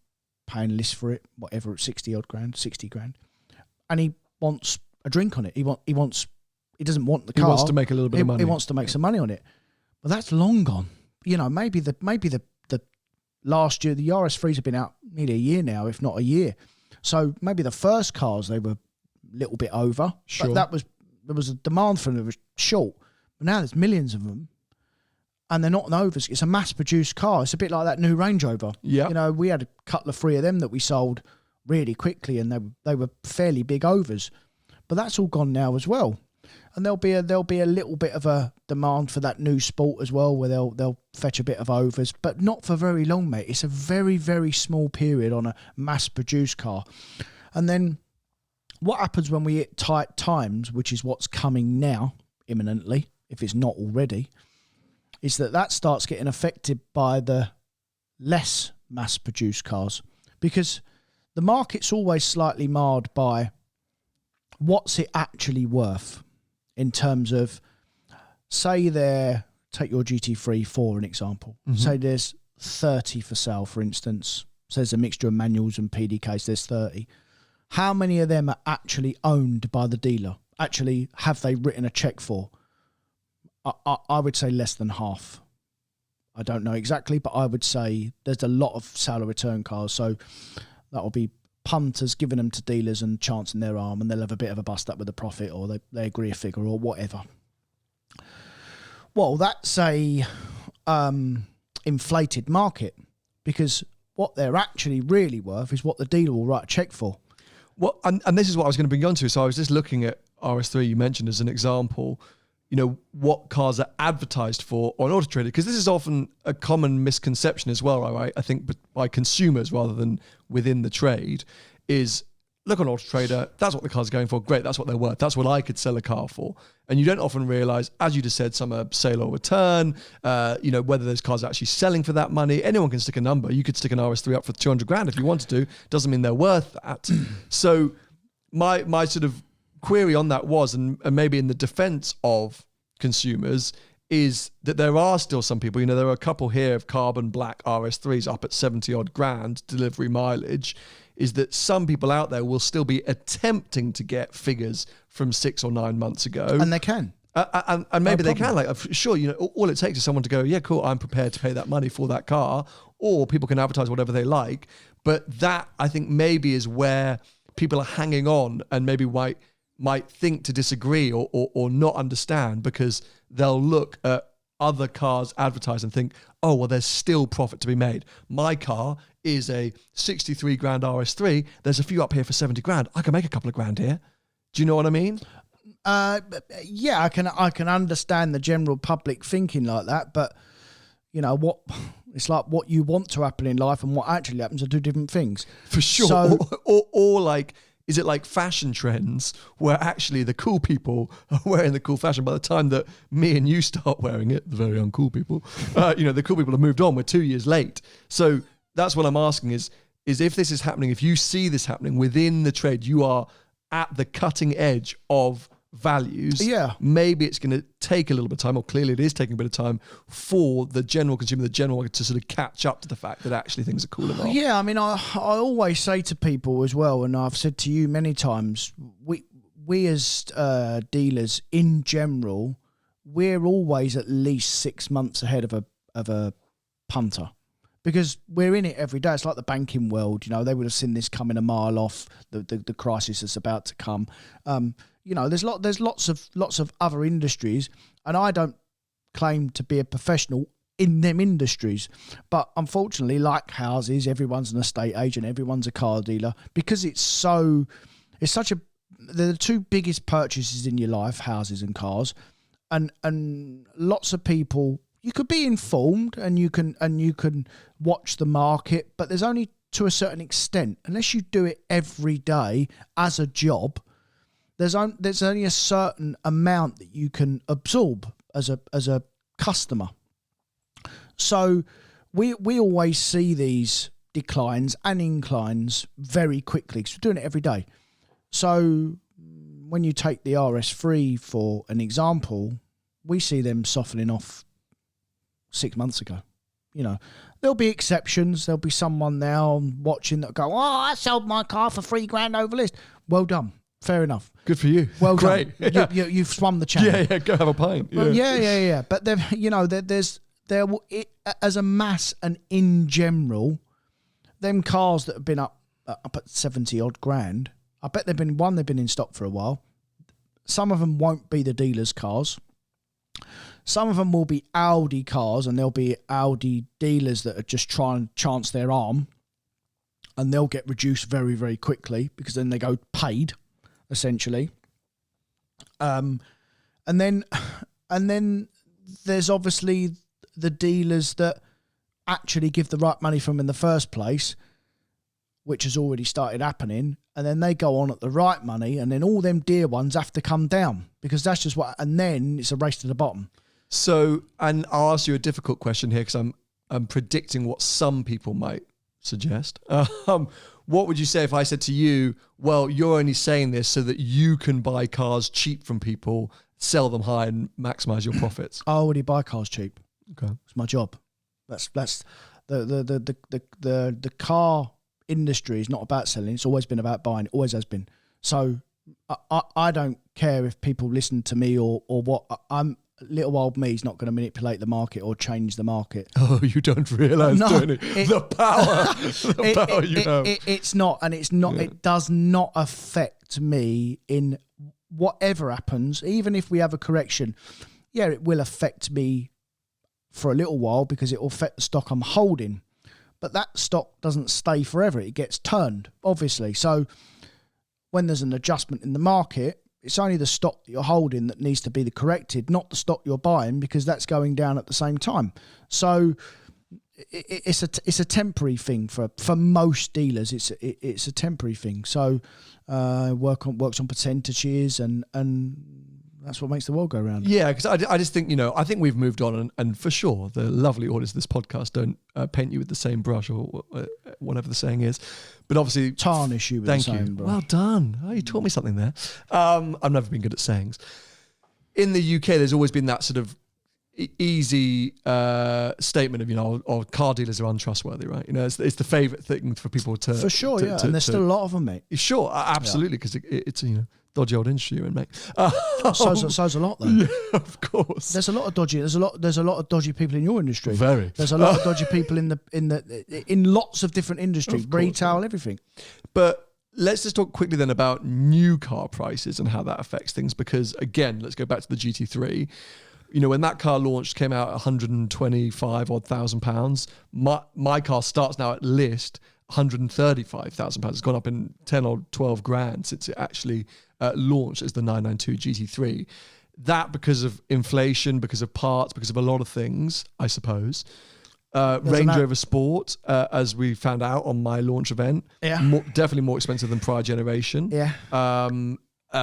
Speaker 2: paying list for it, whatever, 60 grand. And he wants a drink on it. He doesn't want the car.
Speaker 1: He wants to make a little bit of money.
Speaker 2: He wants to make some money on it. But that's long gone. You know, maybe the last year, the RS3s have been out nearly a year now, if not a year. So maybe the first cars, they were a little bit over.
Speaker 1: Sure.
Speaker 2: But there was a demand for them that was short. But now there's millions of them. And they're not an overs. It's a mass-produced car. It's a bit like that new Range Rover.
Speaker 1: Yeah.
Speaker 2: You know, we had a couple of three of them that we sold really quickly, and they were fairly big overs. But that's all gone now as well. And there'll be a little bit of a demand for that new Sport as well, where they'll fetch a bit of overs, but not for very long, mate. It's a very, very small period on a mass-produced car. And then what happens when we hit tight times, which is what's coming now imminently, if it's not already, is that starts getting affected by the less mass-produced cars, because the market's always slightly marred by what's it actually worth in terms of, say take your GT3 for an example. Mm-hmm. Say there's 30 for sale, for instance. So there's a mixture of manuals and PDKs, there's 30. How many of them are actually owned by the dealer? Actually, have they written a check for? I would say less than half. I don't know exactly, but I would say there's a lot of sale or return cars. So that'll be punters giving them to dealers and chancing their arm, and they'll have a bit of a bust up with the profit, or they agree a figure or whatever. Well, that's a inflated market, because what they're actually really worth is what the dealer will write a check for.
Speaker 1: Well, and this is what I was going to bring you on to. So I was just looking at RS3 you mentioned as an example, you know, what cars are advertised for on Auto Trader, because this is often a common misconception as well, right? I think by consumers rather than within the trade, is look on Auto Trader, that's what the car's going for, great, that's what they're worth, that's what I could sell a car for. And you don't often realize, as you just said, some are sale or return, you know, whether those cars are actually selling for that money. Anyone can stick a number. You could stick an RS3 up for 200 grand if you wanted to, doesn't mean they're worth that. So my sort of query on that was, and maybe in the defense of consumers, is that there are still some people, you know, there are a couple here of carbon black RS3s up at 70 odd grand delivery mileage, is that some people out there will still be attempting to get figures from 6 or 9 months ago.
Speaker 2: And they can.
Speaker 1: And maybe they can, like, sure, you know, all it takes is someone to go, yeah, cool, I'm prepared to pay that money for that car, or people can advertise whatever they like. But that, I think, maybe is where people are hanging on and maybe might think to disagree or not understand, because they'll look at other cars advertised and think, oh, well, there's still profit to be made. My car is a 63 grand RS3. There's a few up here for 70 grand. I can make a couple of grand here. Do you know what I mean?
Speaker 2: Yeah, I can understand the general public thinking like that, but you know what? It's like what you want to happen in life and what actually happens are two different things.
Speaker 1: For sure.
Speaker 2: So,
Speaker 1: or like, is it like fashion trends where actually the cool people are wearing the cool fashion by the time that me and you start wearing it, the very uncool people, the cool people have moved on. We're 2 years late. So that's what I'm asking is if this is happening, if you see this happening within the trade, you are at the cutting edge of values.
Speaker 2: Yeah.
Speaker 1: Maybe it's going to take a little bit of time, or clearly it is taking a bit of time for the general consumer, the general market to sort of catch up to the fact that actually things are cooling off.
Speaker 2: Yeah, I mean, I always say to people as well, and I've said to you many times, we as dealers in general, we're always at least 6 months ahead of a punter. Because we're in it every day. It's like the banking world, they would have seen this coming a mile off, the crisis that's about to come. There's lots of other industries, and I don't claim to be a professional in them industries. But unfortunately, like houses, everyone's an estate agent, everyone's a car dealer, because they're the two biggest purchases in your life, houses and cars. And lots of people, you could be informed and you can watch the market, but there's only to a certain extent. Unless you do it every day as a job, there's only a certain amount that you can absorb as a customer. So we always see these declines and inclines very quickly because we're doing it every day. So when you take the RS3 for an example, we see them softening off 6 months ago. There'll be exceptions. There'll be someone now watching that go, I sold my car for $3,000 over list. Well done. Fair enough.
Speaker 1: Good for you.
Speaker 2: Well
Speaker 1: Great.
Speaker 2: done.
Speaker 1: Yeah.
Speaker 2: You've swum the channel.
Speaker 1: Yeah, go have a pint.
Speaker 2: Yeah. But as a mass and in general, them cars that have been up at 70 odd grand, I bet they've been in stock for a while. Some of them won't be the dealer's cars. Some of them will be Audi cars, and there'll be Audi dealers that are just trying to chance their arm, and they'll get reduced very, very quickly because then they go paid, essentially. And then there's obviously the dealers that actually give the right money from in the first place, which has already started happening, and then they go on at the right money, and then all them dear ones have to come down because that's just and then it's a race to the bottom.
Speaker 1: So, and I'll ask you a difficult question here because I'm predicting what some people might suggest. What would you say if I said to you, well, you're only saying this so that you can buy cars cheap from people, sell them high and maximize your profits?
Speaker 2: I already buy cars cheap.
Speaker 1: Okay.
Speaker 2: It's my job. That's the car industry is not about selling. It's always been about buying. It always has been. So I don't care if people listen to me or what. Little old me is not going to manipulate the market or change the market.
Speaker 1: Oh, you don't realise, don't you? The power you have.
Speaker 2: It's not, and it's not. Yeah. It does not affect me in whatever happens. Even if we have a correction, yeah, it will affect me for a little while because it will affect the stock I'm holding. But that stock doesn't stay forever. It gets turned, obviously. So when there's an adjustment in the market, it's only the stock that you're holding that needs to be corrected, not the stock you're buying, because that's going down at the same time. So it's a temporary thing for most dealers. It's a temporary thing. So works on percentages and that's what makes the world go round.
Speaker 1: Yeah, because I just think, I think we've moved on, and for sure, the lovely audience of this podcast don't paint you with the same brush or whatever the saying is. But obviously,
Speaker 2: tarnish you with the same brush.
Speaker 1: Well done. Oh, you taught me something there. I've never been good at sayings. In the UK, there's always been that sort of easy statement of, car dealers are untrustworthy, right? It's the favourite thing for people to...
Speaker 2: For sure, yeah. And there's still a lot of them, mate.
Speaker 1: Sure, absolutely, because it's dodgy old industry you're in, mate.
Speaker 2: So's a lot, though.
Speaker 1: Yeah, of course.
Speaker 2: There's a lot of dodgy. There's a lot of dodgy people in your industry.
Speaker 1: Very.
Speaker 2: There's a lot of dodgy people in lots of different industries, retail, everything.
Speaker 1: But let's just talk quickly then about new car prices and how that affects things. Because again, let's go back to the GT3. When that car launched, came out at 125 odd thousand pounds. My car starts now at list £135,000. It's gone up in 10 or 12 grand since it actually launched as the 992 GT3. That because of inflation, because of parts, because of a lot of things, I suppose. Range Rover Sport, as we found out on my launch event, definitely more expensive than prior generation.
Speaker 2: Yeah.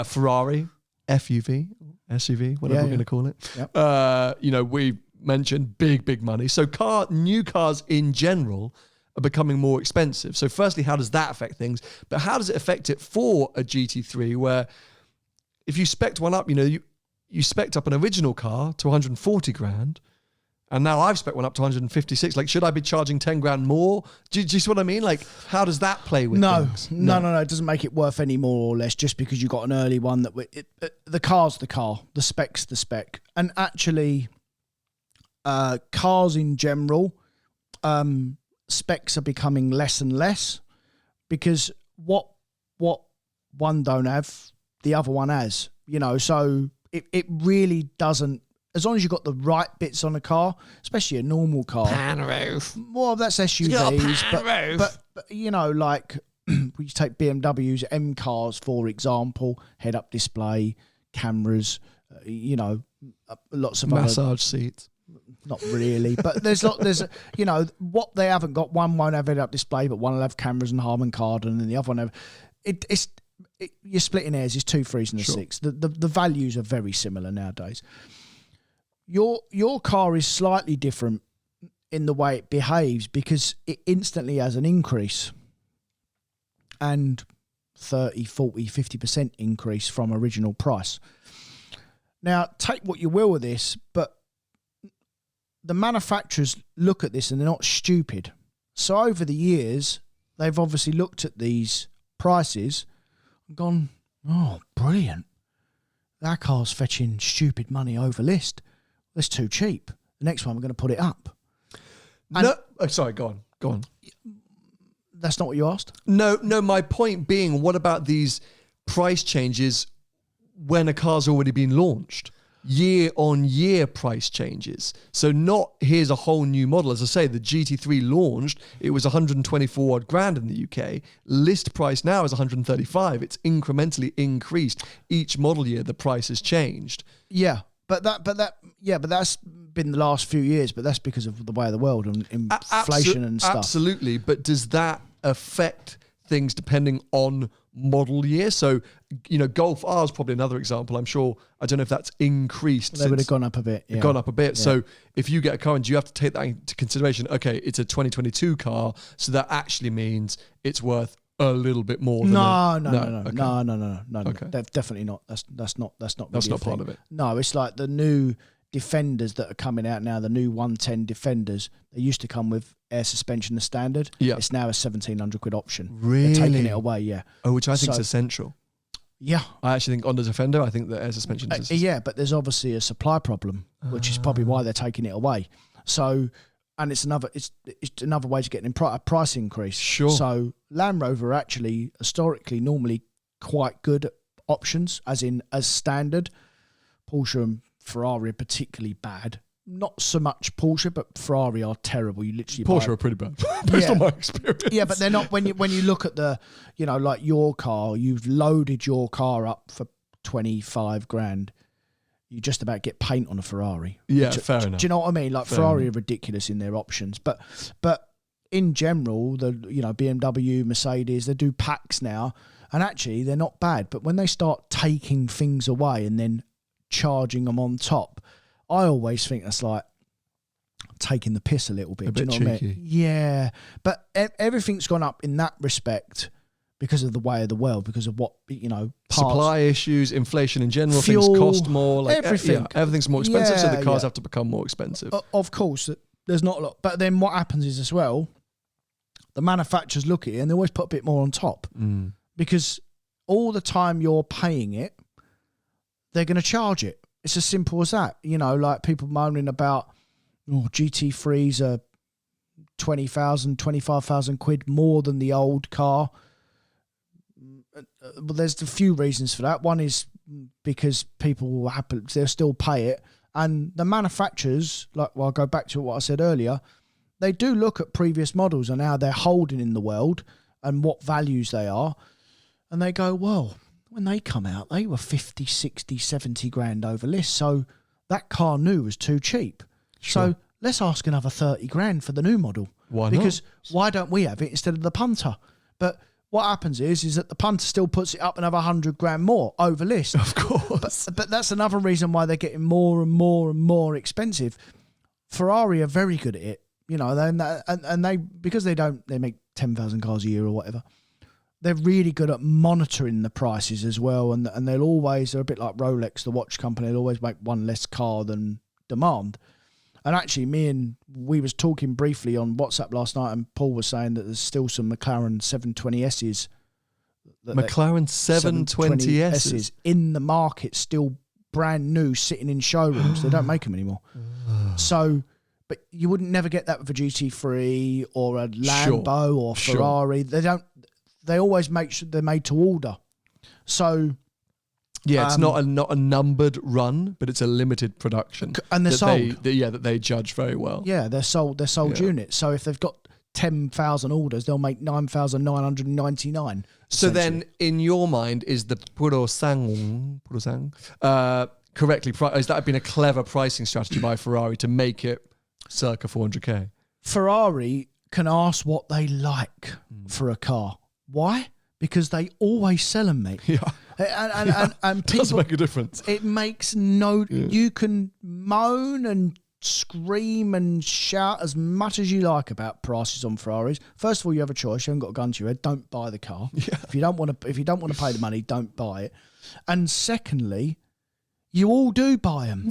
Speaker 1: Ferrari, FUV, SUV, whatever we're going to call it. Yep. We mentioned big money. So new cars in general are becoming more expensive. So firstly, how does that affect things? But how does it affect it for a GT3 where if you spec'd one up, you spec'd up an original car to 140 grand, and now I've spec'd one up to 156. Like, should I be charging 10 grand more? Do you see what I mean? Like, how does that play with things?
Speaker 2: No. It doesn't make it worth any more or less just because you got an early one. The car's the car, the spec's the spec. And actually, cars in general, specs are becoming less and less because what one don't have, the other one has. So it really doesn't. As long as you've got the right bits on a car, especially a normal car.
Speaker 3: Pan roof.
Speaker 2: Well, that's SUVs. But like we take BMW's M cars, for example, head-up display, cameras, lots of
Speaker 1: massage seats.
Speaker 2: Not really, but there's what they haven't got. One won't have head-up display, but one will have cameras and Harman Kardon, and the other one have. You're splitting hairs. It's 2 3s and a 6. The values are very similar nowadays. Your car is slightly different in the way it behaves because it instantly has an increase and 30, 40, 50% increase from original price. Now, take what you will with this, but the manufacturers look at this and they're not stupid. So over the years, they've obviously looked at these prices and gone, oh, brilliant. That car's fetching stupid money over list. That's too cheap. The next one, we're going to put it up.
Speaker 1: Sorry, go on.
Speaker 2: That's not what you asked?
Speaker 1: No, my point being, what about these price changes when a car's already been launched? Year-on-year price changes. So not, here's a whole new model. As I say, the GT3 launched, it was 124 odd grand in the UK. List price now is 135. It's incrementally increased. Each model year, the price has changed.
Speaker 2: Yeah. But that's been the last few years. But that's because of the way of the world and inflation and stuff.
Speaker 1: Absolutely. But does that affect things depending on model year? So, Golf R is probably another example. I'm sure, I don't know if that's increased.
Speaker 2: They would have gone up a bit. Yeah.
Speaker 1: Gone up a bit. Yeah. So if you get a car and you have to take that into consideration, okay, it's a 2022 car. So that actually means it's worth a little bit more.
Speaker 2: No.
Speaker 1: Okay.
Speaker 2: Definitely not. That's not really
Speaker 1: part of it.
Speaker 2: No, it's like the new Defenders that are coming out now. The new 110 Defenders. They used to come with air suspension as standard.
Speaker 1: Yeah.
Speaker 2: It's now a 1,700 quid option.
Speaker 1: Really?
Speaker 2: They're taking it away. Yeah.
Speaker 1: Oh, which I think is essential.
Speaker 2: Yeah.
Speaker 1: I actually think on the Defender, I think the air suspension is.
Speaker 2: Yeah, but there's obviously a supply problem, which is probably why they're taking it away. So. And it's another way to get a price increase.
Speaker 1: Sure.
Speaker 2: So Land Rover are actually historically normally quite good options, as standard. Porsche and Ferrari are particularly bad. Not so much Porsche, but Ferrari are terrible. You literally
Speaker 1: Porsche are pretty bad based on my experience.
Speaker 2: Yeah, but they're not. When you look at the, like your car, you've loaded your car up for 25 grand. You just about get paint on a Ferrari.
Speaker 1: Yeah, fair enough.
Speaker 2: Do you know what I mean? Like Ferrari are ridiculous in their options, but in general, the BMW, Mercedes, they do packs now, and actually they're not bad. But when they start taking things away and then charging them on top, I always think that's like taking the piss a little bit. Do you know what I mean? Yeah, but everything's gone up in that respect. Because of the way of the world, because of what, parts.
Speaker 1: Supply issues, inflation in general,
Speaker 2: fuel,
Speaker 1: things cost more. Like
Speaker 2: everything.
Speaker 1: Everything's more expensive, so the cars have to become more expensive.
Speaker 2: Of course, there's not a lot. But then what happens is as well, the manufacturers look at it and they always put a bit more on top. Because all the time you're paying it, they're going to charge it. It's as simple as that. Like people moaning about, GT3s are 20,000, 25,000 quid more than the old car. Well, there's a few reasons for that. One is because people will they'll still pay it, and the manufacturers, I'll go back to what I said earlier, they do look at previous models and how they're holding in the world and what values they are, and they go, well, when they come out, they were 50, 60, 70 grand over list. So that car new was too cheap.
Speaker 1: Sure.
Speaker 2: So let's ask another 30 grand for the new model.
Speaker 1: Why not?
Speaker 2: Because why don't we have it instead of the punter? But what happens is that the punter still puts it up another 100 grand more over list.
Speaker 1: Of course.
Speaker 2: But that's another reason why they're getting more and more and more expensive. Ferrari are very good at it, you know, and they because they make 10,000 cars a year or whatever. They're really good at monitoring the prices as well, and they're a bit like Rolex, the watch company. They'll always make one less car than demand. And actually, we was talking briefly on WhatsApp last night, and Paul was saying that there's still some McLaren 720Ss.
Speaker 1: McLaren 720Ss
Speaker 2: in the market, still brand new, sitting in showrooms. They don't make them anymore. So, but you wouldn't never get that with a GT3 or a Lambo or Ferrari. Sure. They always make sure they're made to order. So,
Speaker 1: yeah, it's not a numbered run, but it's a limited production,
Speaker 2: and they're sold.
Speaker 1: That they judge very well.
Speaker 2: Yeah, they're sold. They're sold units. So if they've got 10,000 orders, they'll make 9,999.
Speaker 1: So then, in your mind, is the Purosang correctly priced? Has that been a clever pricing strategy by Ferrari to make it circa 400k?
Speaker 2: Ferrari can ask what they like for a car. Why? Because they always sell them, mate.
Speaker 1: Yeah.
Speaker 2: And people,
Speaker 1: does make a difference.
Speaker 2: It makes no... Yeah. You can moan and scream and shout as much as you like about prices on Ferraris. First of all, you have a choice. You haven't got a gun to your head. Don't buy the car. Yeah. If you don't want to pay the money, don't buy it. And secondly, you all do buy them.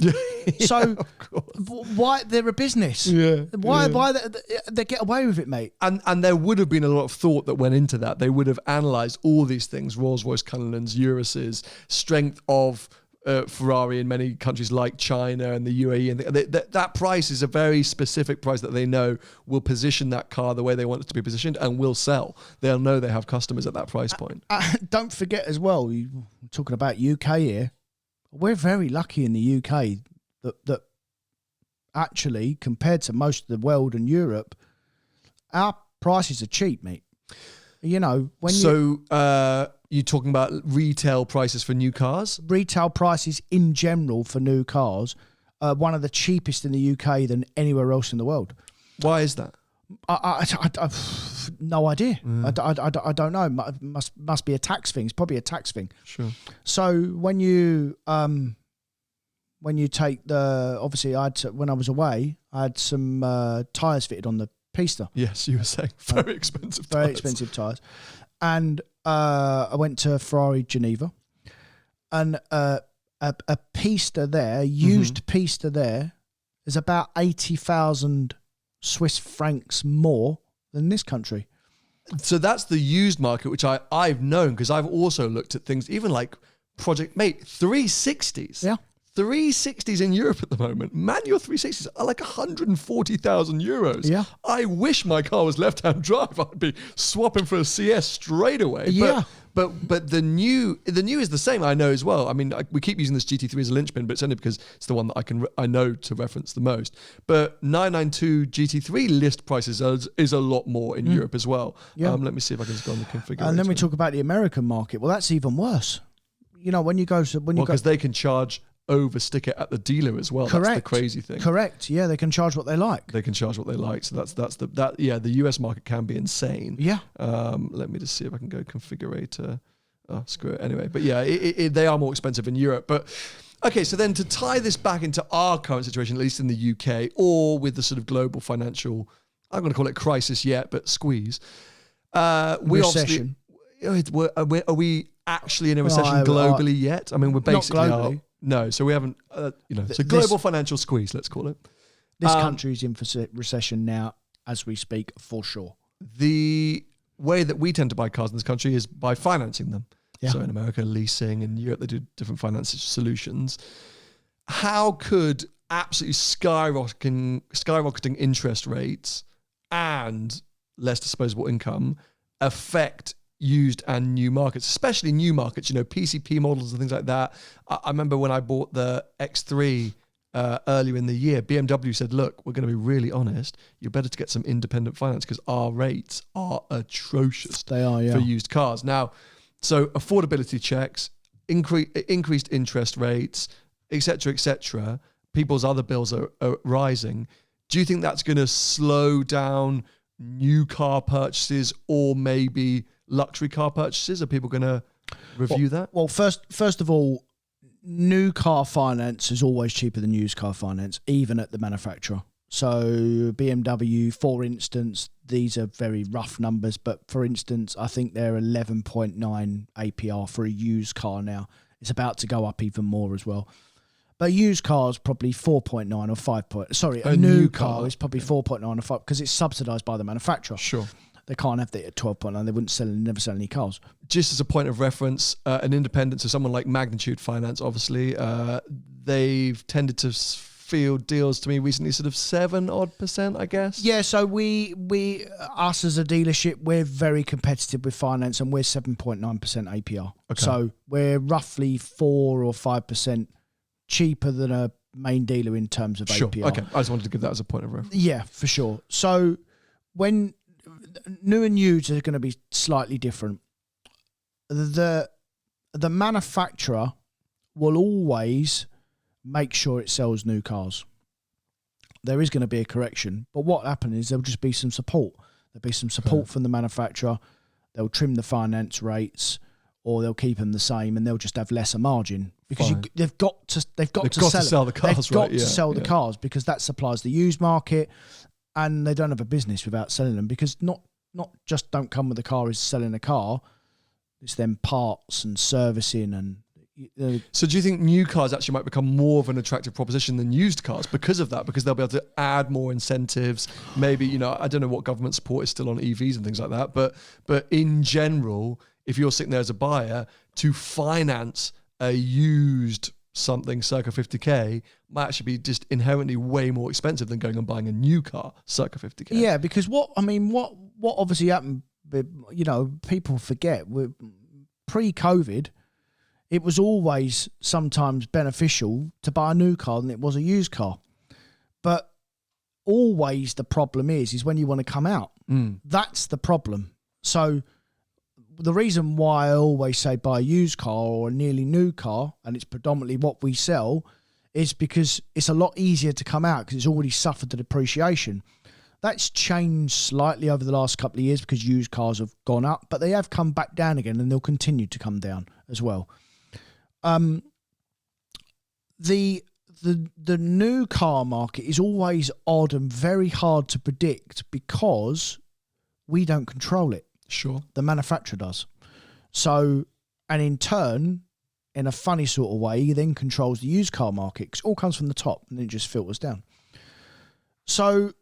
Speaker 2: So why they're a business? Yeah. Why they get away with it, mate?
Speaker 1: And there would have been a lot of thought that went into that. They would have analysed all these things: Rolls-Royce, Cullinans, Urus's, strength of Ferrari in many countries like China and the UAE, and that price is a very specific price that they know will position that car the way they want it to be positioned and will sell. They'll know they have customers at that price point.
Speaker 2: Don't forget as well, we're talking about UK here. We're very lucky in the UK that actually, compared to most of the world and Europe, our prices are cheap, mate. You know, you're talking about retail prices for new cars? Retail prices in general for new cars are one of the cheapest in the UK than anywhere else in the world.
Speaker 1: Why is that?
Speaker 2: I've no idea. I don't know. Must be a tax thing. It's probably a tax thing.
Speaker 1: Sure.
Speaker 2: So when you take obviously when I was away, I had some tyres fitted on the Pista.
Speaker 1: Yes, you were saying very expensive tyres.
Speaker 2: Very expensive tyres. And I went to Ferrari Geneva, and a Pista there, used Pista there, is about 80,000 Swiss francs more than this country.
Speaker 1: So that's the used market, which I've known because I've also looked at things, even like Project Mate 360s.
Speaker 2: Yeah.
Speaker 1: 360s in Europe at the moment. Manual 360s are like 140,000 euros.
Speaker 2: Yeah.
Speaker 1: I wish my car was left-hand drive. I'd be swapping for a CS straight away.
Speaker 2: Yeah.
Speaker 1: But the new is the same, I know as well. I mean, we keep using this GT3 as a linchpin, but it's only because it's the one that I know to reference the most. But 992 GT3 list prices is a lot more in Europe as well.
Speaker 2: Yeah.
Speaker 1: Let me see if I can just go on the configurator.
Speaker 2: And then we talk about the American market. Well, that's even worse. You know, because
Speaker 1: they can charge overstick it at the dealer as well.
Speaker 2: Correct.
Speaker 1: That's the crazy thing.
Speaker 2: Correct. Yeah, they can charge what they like.
Speaker 1: So the US market can be insane.
Speaker 2: Yeah.
Speaker 1: Let me just see if I can go configurator. Oh, screw it. Anyway, but yeah, they are more expensive in Europe. But okay, so then to tie this back into our current situation, at least in the UK, or with the sort of global financial, I'm going to call it crisis yet, but squeeze.
Speaker 2: Recession.
Speaker 1: Are we actually in a recession globally yet? I mean, we're basically
Speaker 2: not globally.
Speaker 1: No, so we haven't, it's a global financial squeeze, let's call it.
Speaker 2: This country's in recession now as we speak, for sure.
Speaker 1: The way that we tend to buy cars in this country is by financing them.
Speaker 2: Yeah.
Speaker 1: So in America, leasing. In Europe, they do different financial solutions. How could absolutely skyrocketing interest rates and less disposable income affect used and new markets, especially new markets, PCP models and things like that? I remember when I bought the X3 earlier in the year, BMW said, look, we're going to be really honest, you're better to get some independent finance because our rates are atrocious.
Speaker 2: They are, yeah.
Speaker 1: For used cars. Now, So affordability checks, increased interest rates, etc., people's other bills are rising. Do you think that's going to slow down new car purchases or maybe luxury car purchases? Are people going to review that?
Speaker 2: Well, first of all, new car finance is always cheaper than used car finance, even at the manufacturer. So BMW, for instance, these are very rough numbers, but for instance, I think they're 11.9 APR for a used car now. It's about to go up even more as well. But a used car is probably 4.9 or 5. Sorry, a new car is probably 4.9 or 5 because it's subsidised by the manufacturer.
Speaker 1: Sure.
Speaker 2: They can't have that at 12.9. They wouldn't never sell any cars.
Speaker 1: Just as a point of reference, an independent, so someone like Magnitude Finance, obviously, they've tended to field deals to me recently, sort of 7% I guess.
Speaker 2: Yeah, so us as a dealership, we're very competitive with finance, and we're 7.9% APR. Okay. So we're roughly 4 or 5% cheaper than a main dealer in terms of APR.
Speaker 1: Okay, I just wanted to give that as a point of reference.
Speaker 2: Yeah, for sure. So when new and used are going to be slightly different. The manufacturer will always make sure it sells new cars. There is going to be a correction, but what happens is there'll just be some support. There'll be some support from the manufacturer. They'll trim the finance rates, or they'll keep them the same, and they'll just have lesser margin because they've got to sell the cars. They've got to sell the cars because that supplies the used market, and they don't have a business without selling them because not just don't come with the car is selling a car. It's then parts and servicing and.
Speaker 1: So do you think new cars actually might become more of an attractive proposition than used cars because of that? Because they'll be able to add more incentives. Maybe, I don't know what government support is still on EVs and things like that. But in general, if you're sitting there as a buyer, to finance a used something circa 50k might actually be just inherently way more expensive than going and buying a new car circa 50k.
Speaker 2: Yeah, because what obviously happened, people forget, pre-COVID, it was always sometimes beneficial to buy a new car than it was a used car. But always the problem is when you want to come out. That's the problem. So the reason why I always say buy a used car or a nearly new car, and it's predominantly what we sell, is because it's a lot easier to come out because it's already suffered the depreciation. That's changed slightly over the last couple of years because used cars have gone up, but they have come back down again, and they'll continue to come down as well. The new car market is always odd and very hard to predict because we don't control it.
Speaker 1: Sure.
Speaker 2: The manufacturer does. So, and in turn, in a funny sort of way, he then controls the used car market because it all comes from the top and then it just filters down. So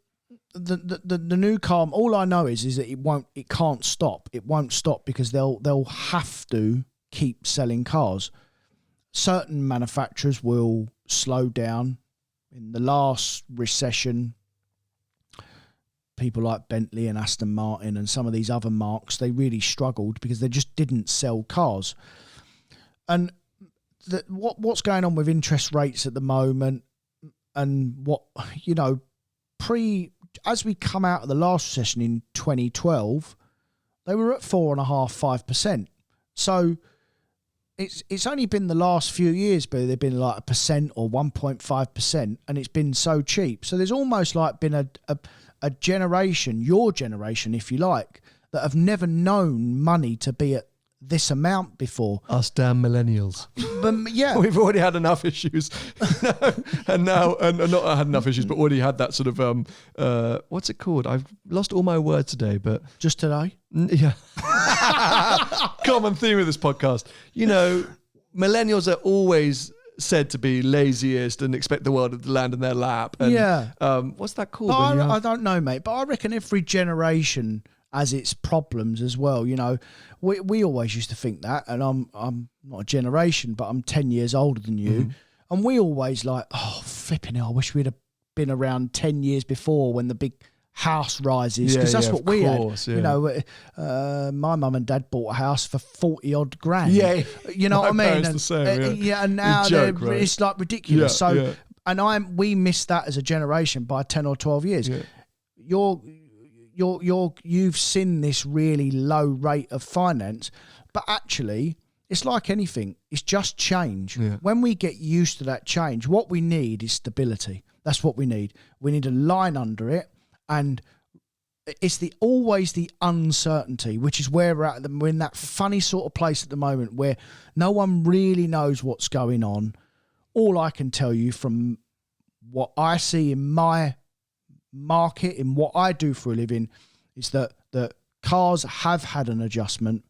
Speaker 2: the new car, all I know is that it can't stop. It won't stop because they'll have to keep selling cars. Certain manufacturers will slow down. In the last recession, people like Bentley and Aston Martin and some of these other marques, they really struggled because they just didn't sell cars. And what's going on with interest rates at the moment, and as we come out of the last recession in 2012, they were at 4.5%. So it's only been the last few years, but they've been like 1% or 1.5%, and it's been so cheap. So there's almost like been a generation, your generation, if you like, that have never known money to be at this amount before.
Speaker 1: Us damn millennials.
Speaker 2: But yeah,
Speaker 1: we've already had enough issues, and not had enough issues, but already had that sort of what's it called? I've lost all my words today, but
Speaker 2: just today.
Speaker 1: Yeah. Common theme of this podcast. Millennials are always said to be laziest and expect the world to land in their lap. And,
Speaker 2: yeah.
Speaker 1: What's that called?
Speaker 2: I don't know, mate, but I reckon every generation has its problems as well. We always used to think that, and I'm not a generation, but I'm 10 years older than you. Mm-hmm. And we always flipping hell, I wish we'd have been around 10 years before when the big house rises, because that's what we had. Yeah. My mum and dad bought a house for 40 odd grand.
Speaker 1: Yeah,
Speaker 2: you know what I mean?
Speaker 1: And, the same,
Speaker 2: and now
Speaker 1: right?
Speaker 2: It's like ridiculous. And we missed that as a generation by 10 or 12 years. Yeah. You've seen this really low rate of finance, But actually, it's like anything. It's just change.
Speaker 1: Yeah.
Speaker 2: When we get used to that change, what we need is stability. That's what we need. We need a line under it, and it's always the uncertainty, which is where we're at. We're in that funny sort of place at the moment where no one really knows what's going on. All I can tell you from what I see in my market, in what I do for a living, is that cars have had an adjustment.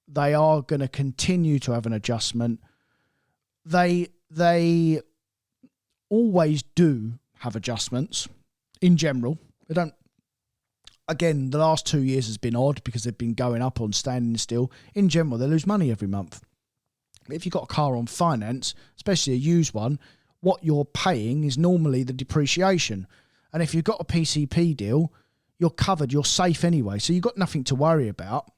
Speaker 2: They are going to continue to have an adjustment. They always do have adjustments in general. They don't. Again, the last 2 years has been odd because they've been going up on standing still. In general, they lose money every month. But if you've got a car on finance, especially a used one, what you're paying is normally the depreciation. And if you've got a PCP deal, you're covered, you're safe anyway. So you've got nothing to worry about.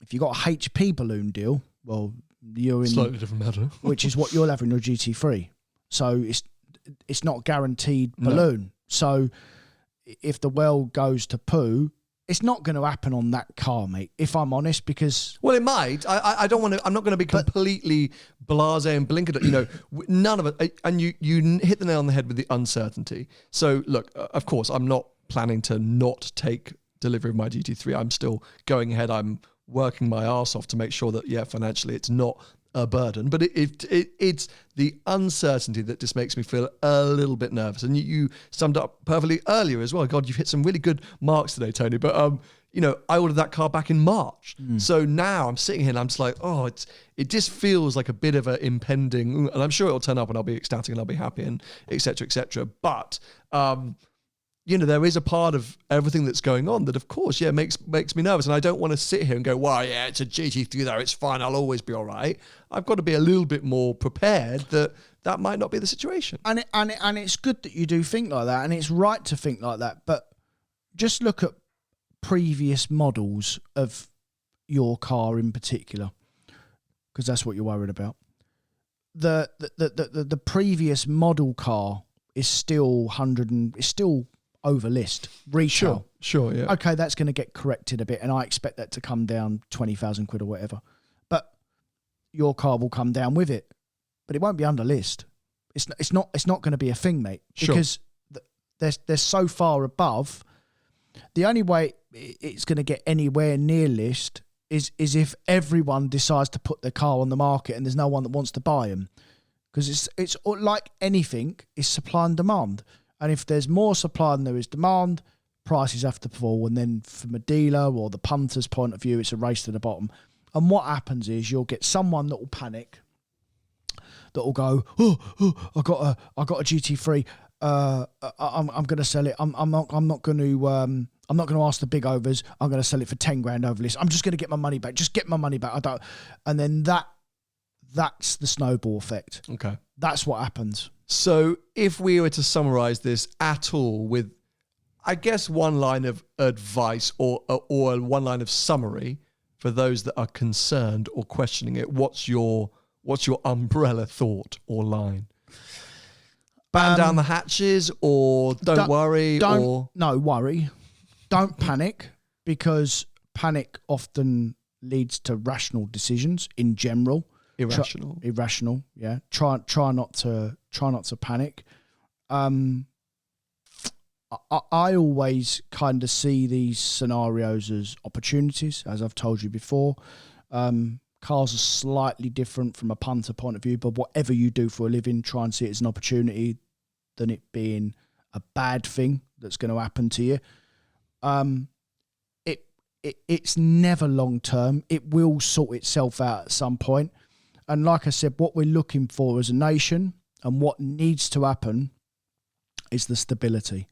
Speaker 2: If you've got a HP balloon deal, well, you're in...
Speaker 1: Slightly different matter.
Speaker 2: which is what you'll have in your GT3. So it's not guaranteed balloon. No. So if the well goes to poo, it's not going to happen on that car, mate, if I'm honest, because...
Speaker 1: Well, it might. I don't want to... I'm not going to be completely blasé and blinkered. You know, none of it... And you hit the nail on the head with the uncertainty. So, look, of course, I'm not planning to not take delivery of my GT3. I'm still going ahead. I'm working my arse off to make sure that, yeah, financially it's not a burden. But it's the uncertainty that just makes me feel a little bit nervous. And you summed up perfectly earlier as well. God, you've hit some really good marks today, Tony. But you know, I ordered that car back in March. So now I'm sitting here and I'm just like, oh, it just feels like a bit of an impending, and I'm sure it'll turn up and I'll be ecstatic and I'll be happy and et cetera, et cetera. But you know, there is a part of everything that's going on that, of course, yeah, makes me nervous. And I don't want to sit here and go, well, yeah, it's a GT3 there, it's fine, I'll always be all right. I've got to be a little bit more prepared that might not be the situation.
Speaker 2: And it's good that you do think like that, and it's right to think like that. But just look at previous models of your car in particular, because that's what you're worried about. The previous model car is still over list retail.
Speaker 1: Sure, yeah.
Speaker 2: Okay, that's going to get corrected a bit, and I expect that to come down 20,000 quid or whatever. But your car will come down with it, but it won't be under list. It's not going to be a thing, mate, because they're so far above. The only way it's going to get anywhere near list is if everyone decides to put their car on the market and there's no one that wants to buy them, because it's like anything, it's supply and demand. And if there's more supply than there is demand, prices have to fall. And then from a dealer or the punter's point of view, it's a race to the bottom. And what happens is you'll get someone that will panic, that will go, I got a GT3. I'm going to sell it. I'm not going to ask the big overs. I'm going to sell it for 10 grand over list. I'm just going to get my money back. Just get my money back. And then that's the snowball effect.
Speaker 1: Okay.
Speaker 2: That's what happens.
Speaker 1: So if we were to summarize this at all with, I guess, one line of advice or one line of summary for those that are concerned or questioning it, what's your umbrella thought or line? Batten down the hatches, or don't worry?
Speaker 2: No, worry. Don't panic, because panic often leads to rational decisions in general. Irrational, yeah. Try not to panic. I always kind of see these scenarios as opportunities, as I've told you before. Cars are slightly different from a punter point of view, but whatever you do for a living, try and see it as an opportunity than it being a bad thing that's going to happen to you. It's never long term. It will sort itself out at some point. And like I said, what we're looking for as a nation and what needs to happen is the stability.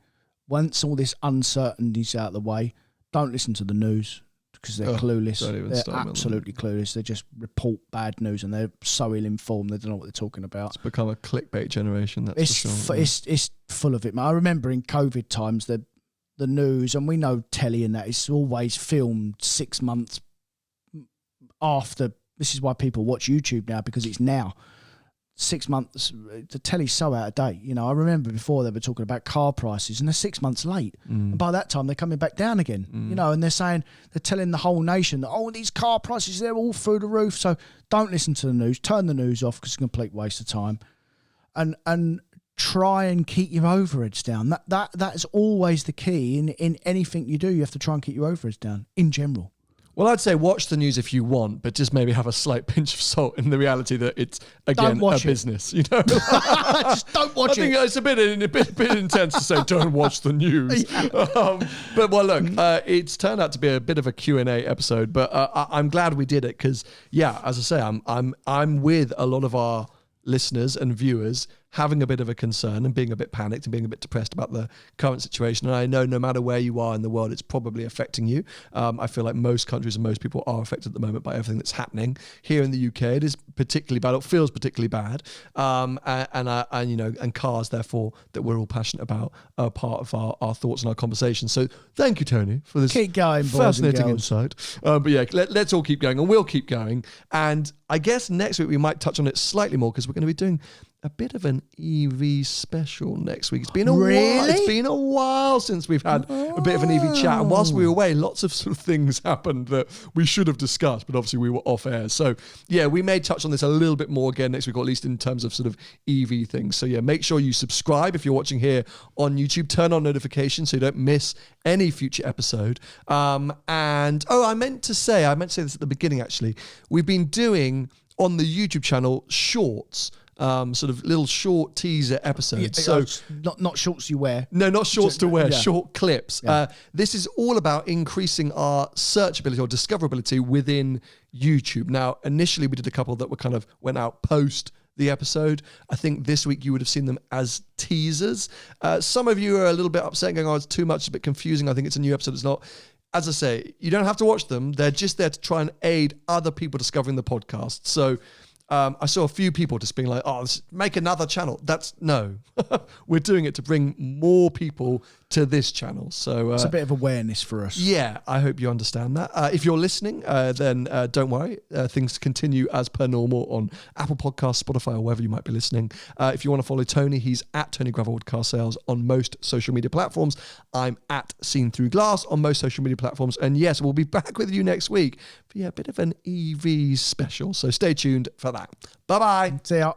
Speaker 2: Once all this uncertainty's out of the way, don't listen to the news, because they're clueless. They're absolutely clueless. They just report bad news and they're so ill-informed they don't know what they're talking about.
Speaker 1: It's become a clickbait generation, that's for sure.
Speaker 2: It's full of it, man. I remember in COVID times, the news, and we know telly and that, is always filmed 6 months after. This is why people watch YouTube now, because it's now. 6 months, the telly's so out of date. You know, I remember before they were talking about car prices and they're 6 months late. And by that time, they're coming back down again, you know, and they're telling the whole nation that, oh, these car prices, they're all through the roof. So don't listen to the news, turn the news off because it's a complete waste of time. And try and keep your overheads down. That is always the key in anything you do. You have to try and keep your overheads down in general.
Speaker 1: Well, I'd say watch the news if you want, but just maybe have a slight pinch of salt in the reality that it's, again, a business. You know,
Speaker 2: just don't watch it.
Speaker 1: I think it's a bit intense to say don't watch the news. Yeah. But well, look, it's turned out to be a bit of a Q&A episode, but I'm glad we did it because, yeah, as I say, I'm with a lot of our listeners and viewers having a bit of a concern and being a bit panicked and being a bit depressed about the current situation. And I know no matter where you are in the world, it's probably affecting you. I feel like most countries and most people are affected at the moment by everything that's happening. Here in the UK, it is particularly bad. It feels particularly bad. And you know, and cars, therefore, that we're all passionate about are part of our thoughts and our conversations. So thank you, Tony, for this
Speaker 2: keep going,
Speaker 1: fascinating insight. But yeah, let's all keep going, and we'll keep going. And I guess next week we might touch on it slightly more because we're going to be doing a bit of an EV special next week. It's been a while. It's been a while since we've had a bit of an EV chat. And whilst we were away, lots of sort of things happened that we should have discussed, but obviously we were off air. So yeah, we may touch on this a little bit more again next week, or at least in terms of sort of EV things. So yeah, make sure you subscribe if you're watching here on YouTube. Turn on notifications so you don't miss any future episode. I meant to say this at the beginning actually. We've been doing on the YouTube channel shorts. Sort of little short teaser episodes.
Speaker 2: So not shorts you wear.
Speaker 1: No, not shorts to wear,
Speaker 2: yeah.
Speaker 1: Short clips. Yeah. This is all about increasing our searchability or discoverability within YouTube. Now, initially we did a couple that went out post the episode. I think this week you would have seen them as teasers. Some of you are a little bit upset going, oh, it's too much, it's a bit confusing. I think it's a new episode. It's not. As I say, you don't have to watch them. They're just there to try and aid other people discovering the podcast. So I saw a few people just being like, oh, let's make another channel. No. We're doing it to bring more people to this channel. So
Speaker 2: it's a bit of awareness for us.
Speaker 1: Yeah, I hope you understand that. If you're listening, then don't worry. Things continue as per normal on Apple Podcasts, Spotify, or wherever you might be listening. If you want to follow Tony, he's at Tony Gravelwood Car Sales on most social media platforms. I'm at Seen Through Glass on most social media platforms. And yes, we'll be back with you next week for a bit of an EV special. So stay tuned for that. Bye-bye.
Speaker 2: See ya.